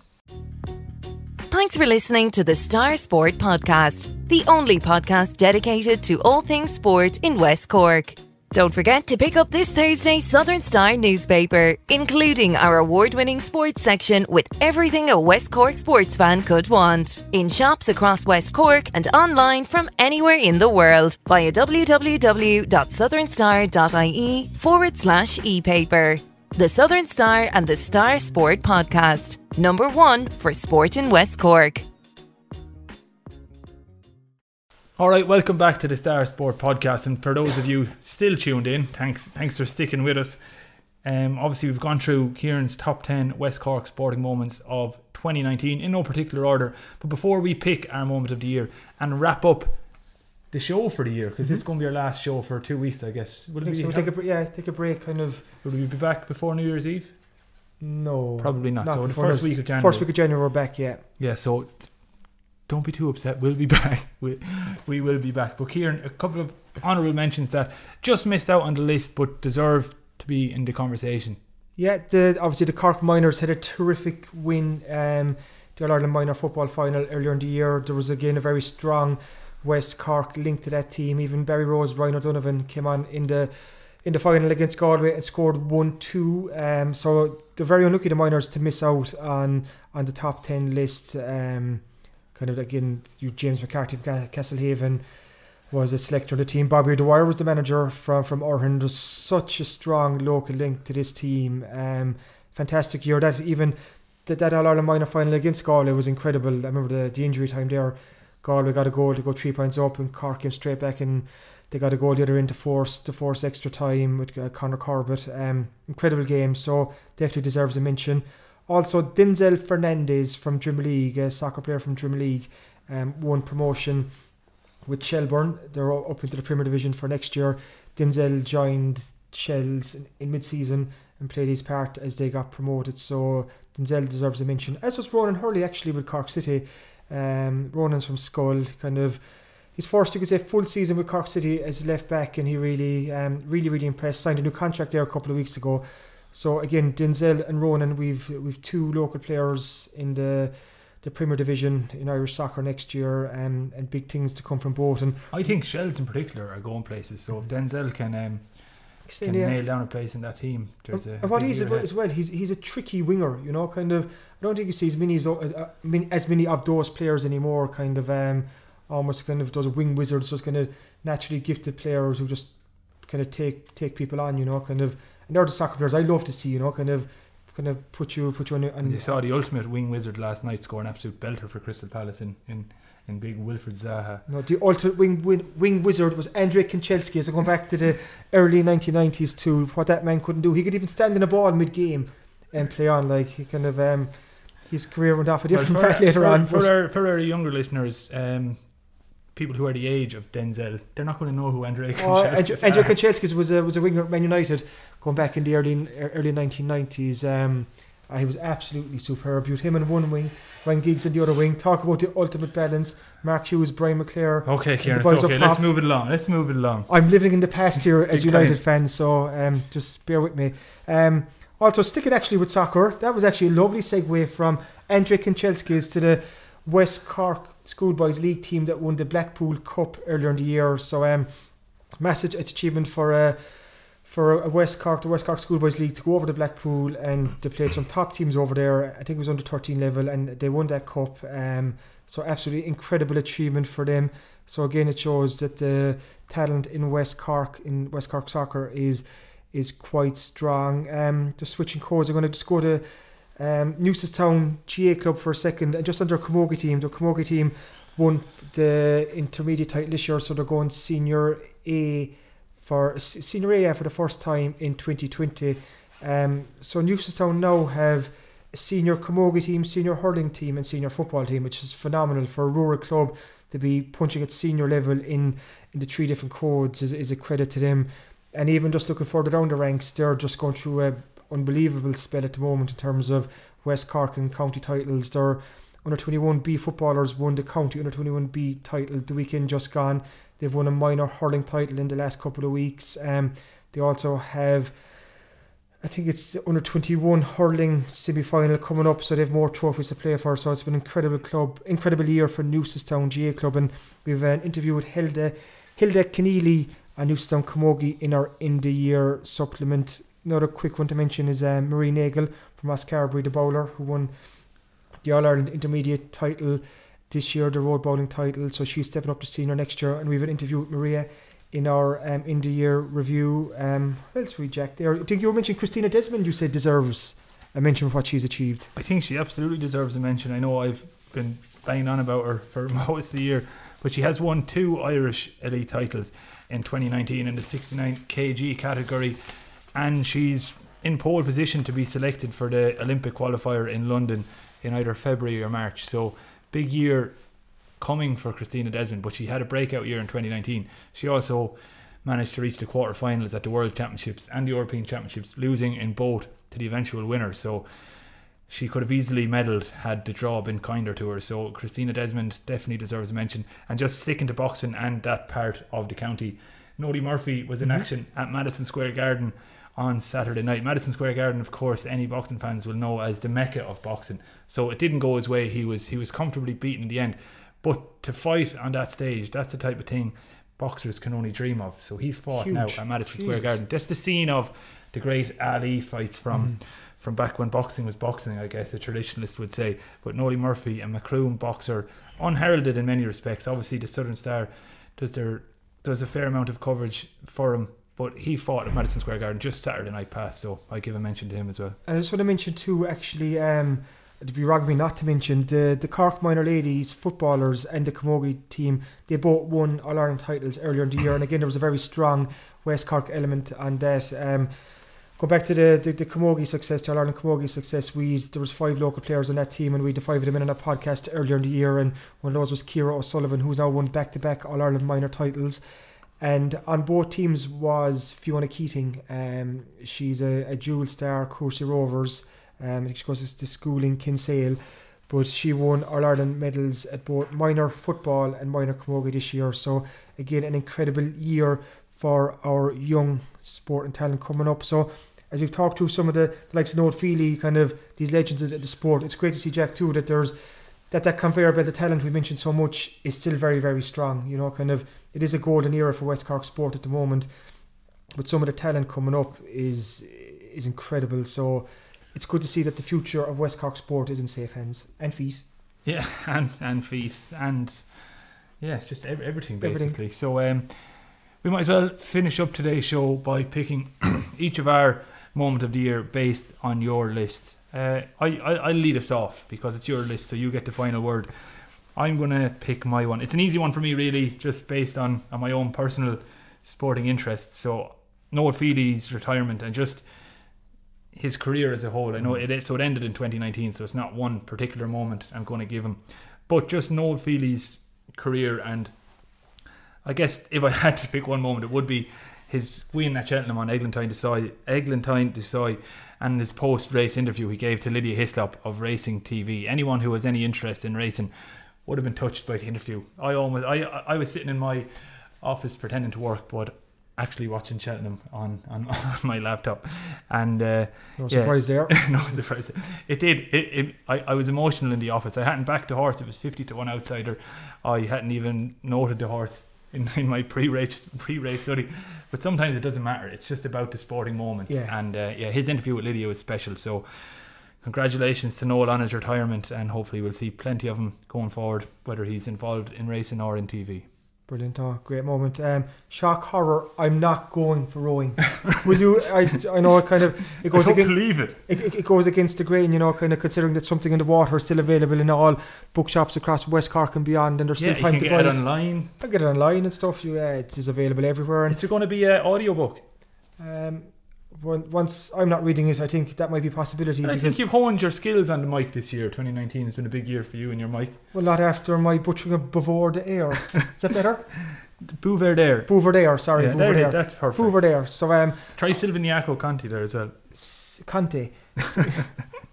Thanks for listening to the Star Sport Podcast, the only podcast dedicated to all things sport in West Cork. Don't forget to pick up this Thursday's Southern Star newspaper, including our award-winning sports section with everything a West Cork sports fan could want. In shops across West Cork and online from anywhere in the world via www.thesouthernstar.ie/e-paper. The Southern Star and the Star Sport Podcast, number 1 for sport in West Cork. Alright, welcome back to the Star Sport Podcast, and for those of you still tuned in, thanks for sticking with us. Obviously we've gone through Kieran's top 10 West Cork sporting moments of 2019 in no particular order, but before we pick our moment of the year and wrap up the show for the year, because this is going to be our last show for 2 weeks, I guess. Will it be, so take a break kind of. Will we be back before New Year's Eve? No, probably not. So the first week of January. First week of January we're back, yeah. Yeah, so don't be too upset. We'll be back. We will be back. But Kieran, a couple of honourable mentions that just missed out on the list but deserve to be in the conversation. Yeah, obviously the Cork Miners had a terrific win. The All-Ireland Minor football final earlier in the year. There was again a very strong West Cork link to that team. Even Barry Rose, Paulo Donovan came on in the final against Galway and scored 1-2. So they're very unlucky, the Miners, to miss out on the top 10 list. Kind of again, James McCarthy of Castlehaven was a selector of the team. Bobby Dwyer was the manager from Orhan. There's such a strong local link to this team. Fantastic year. That All-Ireland Minor final against Galway was incredible. I remember the injury time there. Galway got a goal to go 3 points up, and Cork came straight back and they got a goal the other end to force extra time with Conor Corbett. Incredible game, so definitely deserves a mention. Also, Denzel Fernandez from Drimoleague, a soccer player from Drimoleague, won promotion with Shelbourne. They're up into the Premier Division for next year. Denzel joined Shells in mid-season and played his part as they got promoted, so Denzel deserves a mention. As was Ronan Hurley, actually, with Cork City. Ronan's from Skull, kind of his first, you could say, full season with Cork City as left back, and he really impressed. Signed a new contract there a couple of weeks ago. So again, Denzel and Ronan, we've 2 local players in the Premier Division in Irish soccer next year, and big things to come from both. And I think Shells in particular are going places. So if Denzel can nail down a place in that team, there's a what he's as well. He's a tricky winger, you know. Kind of, I don't think you see as many of those players anymore. Kind of, almost kind of those wing wizards, just kind of naturally gifted players who just kind of take people on, you know. Kind of, and they're the soccer players I love to see, you know. Kind of put you on. And you saw the ultimate wing wizard last night score an absolute belter for Crystal Palace in big Wilfred Zaha. No, the ultimate wing wizard was Andrzej Kanchelski. So going back to the early 1990s to what that man couldn't do. He could even stand in a ball mid-game and play on. Like, he kind of his career went off a different track later on. For our younger listeners, people who are the age of Denzel, they're not going to know who Andrzej Kanchelski is. Andrzej Kanchelski was a winger at Man United going back in the early 1990s. He was absolutely superb. You had him in one wing, Ryan Giggs in the other wing. Talk about the ultimate balance. Mark Hughes, Brian McClare. Okay, Kieran, it's okay. Let's move it along. I'm living in the past here as United fans, so just bear with me. Also, sticking actually with soccer, that was actually a lovely segue from Andrzej Kanchelski's to West Cork Schoolboys League team that won the Blackpool Cup earlier in the year. So massive achievement for West Cork, the West Cork Schoolboys League, to go over to Blackpool, and they played some top teams over there. I think it was under 13 level, and they won that cup. So absolutely incredible achievement for them. So again, it shows that the talent in West Cork soccer is quite strong. Just switching codes, I'm going to just go to Newcestown GA club for a second, and just under Camogie team. The Camogie team won the intermediate title this year, so they're going Senior A for the first time in 2020. So Newcestown now have a senior Camogie team, senior hurling team, and senior football team, which is phenomenal for a rural club to be punching at senior level in the 3 different codes is a credit to them. And even just looking further down the ranks, they're just going through a unbelievable spell at the moment in terms of West Cork and county titles. Their under 21B footballers won the county under 21B title the weekend just gone. They've won a minor hurling title in the last couple of weeks. They also have, I think it's the under 21 hurling semi-final coming up, so they have more trophies to play for. So it's been an incredible year for Newcestown GA club, and we've an interview with Hilda Keneally and Newcestown Camogie in our end of year supplement. Another quick one to mention is Marie Nagel from Oscarbury, the bowler, who won the All-Ireland Intermediate title this year, the road bowling title. So she's stepping up to senior next year, and we have an interview with Maria in our end of year review. What else we Jack there? I think you were mentioning Christina Desmond. You said deserves a mention for what she's achieved. I think she absolutely deserves a mention. I know I've been banging on about her for most of the year, but she has won 2 Irish elite titles in 2019 in the 69 kg category, and she's in pole position to be selected for the Olympic qualifier in London in either February or March. So big year coming for Christina Desmond, but she had a breakout year in 2019. She also managed to reach the quarterfinals at the World Championships and the European Championships, losing in both to the eventual winner. So she could have easily medalled had the draw been kinder to her. So Christina Desmond definitely deserves a mention. And just sticking to boxing and that part of the county, Nodie Murphy was in action at Madison Square Garden on Saturday night. Madison Square Garden, of course, any boxing fans will know as the mecca of boxing. So it didn't go his way. He was comfortably beaten in the end. But to fight on that stage, that's the type of thing boxers can only dream of. So he's fought now at Madison Square Garden. That's the scene of the great Ali fights from back when boxing was boxing, I guess the traditionalist would say. But Nodie Murphy, a Macroom boxer, unheralded in many respects. Obviously the Southern Star does a fair amount of coverage for him, but he fought at Madison Square Garden just Saturday night past, so I give a mention to him as well. And I just want to mention too, actually, it'd be wrong of me not to mention the Cork minor ladies footballers and the Camogie team. They both won All-Ireland titles earlier in the year, and again there was a very strong West Cork element on that. Go back to the Camogie success, the All-Ireland Camogie success. There was 5 local players on that team, and we had the 5 of them in on a podcast earlier in the year, and one of those was Ciara O'Sullivan, who's now won back-to-back All-Ireland minor titles. And on both teams was Fiona Keating. She's a dual star, Courcey Rovers. I think she goes to school in Kinsale, but she won All-Ireland medals at both minor football and minor camogie this year. So again, an incredible year for our young sport and talent coming up. So as we've talked through some of the likes of Noel Feely, kind of these legends of the sport, it's great to see, Jack, too, that there's that conveyor belt of talent we mentioned so much is still very, very strong. You know, kind of it is a golden era for West Cork sport at the moment, but some of the talent coming up is incredible. So it's good to see that the future of West Cork sport is in safe hands and feet. Yeah, and feet, and yeah, just everything basically. So we might as well finish up today's show by picking each of our moment of the year based on your list. I'll lead us off because it's your list, so you get the final word. I'm going to pick my one. It's an easy one for me, really, just based on my own personal sporting interests. So Noel Feely's retirement and just his career as a whole. I know it ended in 2019, so it's not one particular moment I'm going to give him, but just Noel Feely's career. And I guess if I had to pick one moment, it would be his win at Cheltenham on Eglantine Desai, and his post-race interview he gave to Lydia Hislop of Racing TV. Anyone who has any interest in racing would have been touched by the interview. I was sitting in my office pretending to work, but actually watching Cheltenham on my laptop, and no surprise there. No surprise. It did. I was emotional in the office. I hadn't backed the horse. It was 50-1 outsider. I hadn't even noted the horse in my pre-race study. But sometimes it doesn't matter. It's just about the sporting moment. Yeah. And his interview with Lydia was special. So congratulations to Noel on his retirement, and hopefully we'll see plenty of him going forward, whether he's involved in racing or in TV. Brilliant, great moment. Shock horror, I'm not going for rowing. Will you? I know it kind of it goes against, believe it. It goes against the grain, kind of considering that something in the water is still available in all bookshops across West Cork and beyond, and there's still time to buy it. You can get it online. I get it online and stuff. It is available everywhere. And is there going to be an audiobook? Once I'm not reading it, I think that might be a possibility. And I think you've honed your skills on the mic this year. 2019 has been a big year for you and your mic. Well, not after my butchering of Bovor de Air. Is that better? Bouverdare, sorry. Yeah, Bouverdare. That's perfect. Bouverdare. So try Silviniaco Conti there as well. Conte.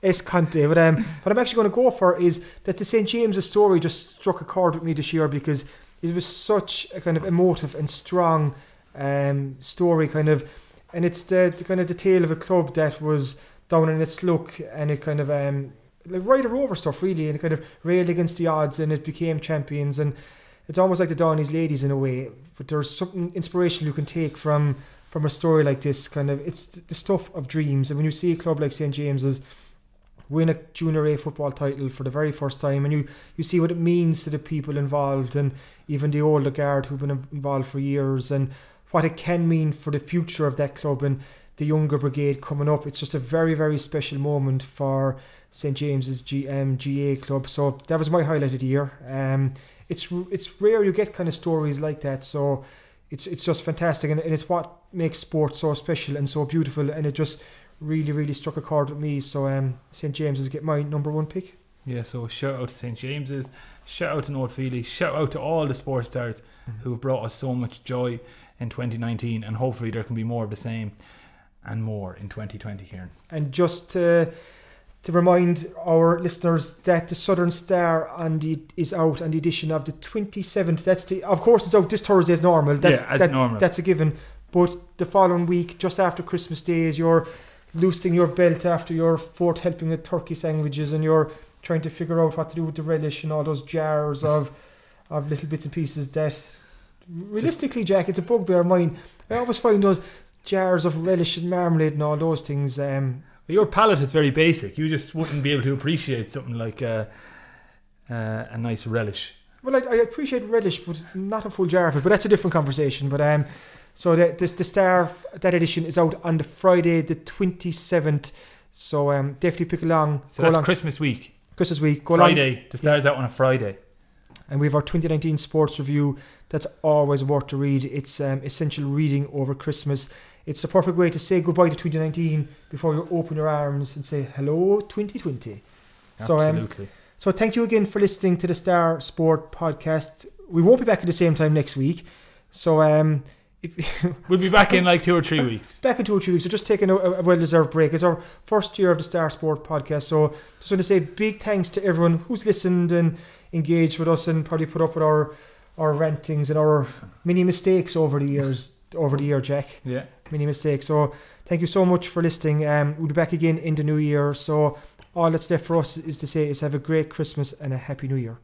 S. Conte. But what I'm actually going to go for is that the St. James's story just struck a chord with me this year, because it was such a kind of emotive and strong story, kind of. And it's the kind of the tale of a club that was down in its luck, and it kind of like Ryder Rover stuff really, and it kind of railed against the odds, and it became champions. And it's almost like the Downey's ladies in a way, but there's something inspirational you can take from a story like this. Kind of, it's the stuff of dreams. And when you see a club like St. James's win a Junior A football title for the very first time, and you see what it means to the people involved, and even the older guard who've been involved for years, and what it can mean for the future of that club and the younger brigade coming up. It's just a very, very special moment for St. James's GA club. So that was my highlight of the year. It's rare you get kind of stories like that. So it's just fantastic, and it's what makes sport so special and so beautiful. And it just really, really struck a chord with me. So St. James's get my number one pick. Yeah, so shout out to St. James's, shout out to Noel Feely, shout out to all the sports stars who've brought us so much joy in 2019, and hopefully there can be more of the same and more in 2020 here. And just to remind our listeners that the Southern Star is out on the edition of the 27th. Of course it's out this Thursday as normal. Normal. That's a given. But the following week, just after Christmas Day, as you're loosening your belt after your fourth helping of turkey sandwiches, and you're trying to figure out what to do with the relish and all those jars of little bits and pieces that, realistically, Jack, it's a bugbear of mine. I always find those jars of relish and marmalade and all those things. Your palate is very basic. You just wouldn't be able to appreciate something like a nice relish. Well, I appreciate relish, but not a full jar of it. But that's a different conversation. But so the Star, that edition is out on the Friday the 27th. So definitely pick along. So that's along. Christmas week. Go Friday. Along. The Star's out on a Friday. And we have our 2019 sports review. That's always worth to read. It's essential reading over Christmas. It's the perfect way to say goodbye to 2019 before you open your arms and say hello 2020. Absolutely. So thank you again for listening to the Star Sport podcast. We won't be back at the same time next week. So we'll be back in like 2 or 3 weeks. Back in 2 or 3 weeks. So just taking a well-deserved break. It's our first year of the Star Sport podcast. So just want to say big thanks to everyone who's listened and engaged with us, and probably put up with our rantings and our many mistakes over the year, Jack. Yeah. Many mistakes. So thank you so much for listening. We'll be back again in the new year. So all that's left for us is to say is have a great Christmas and a happy new year.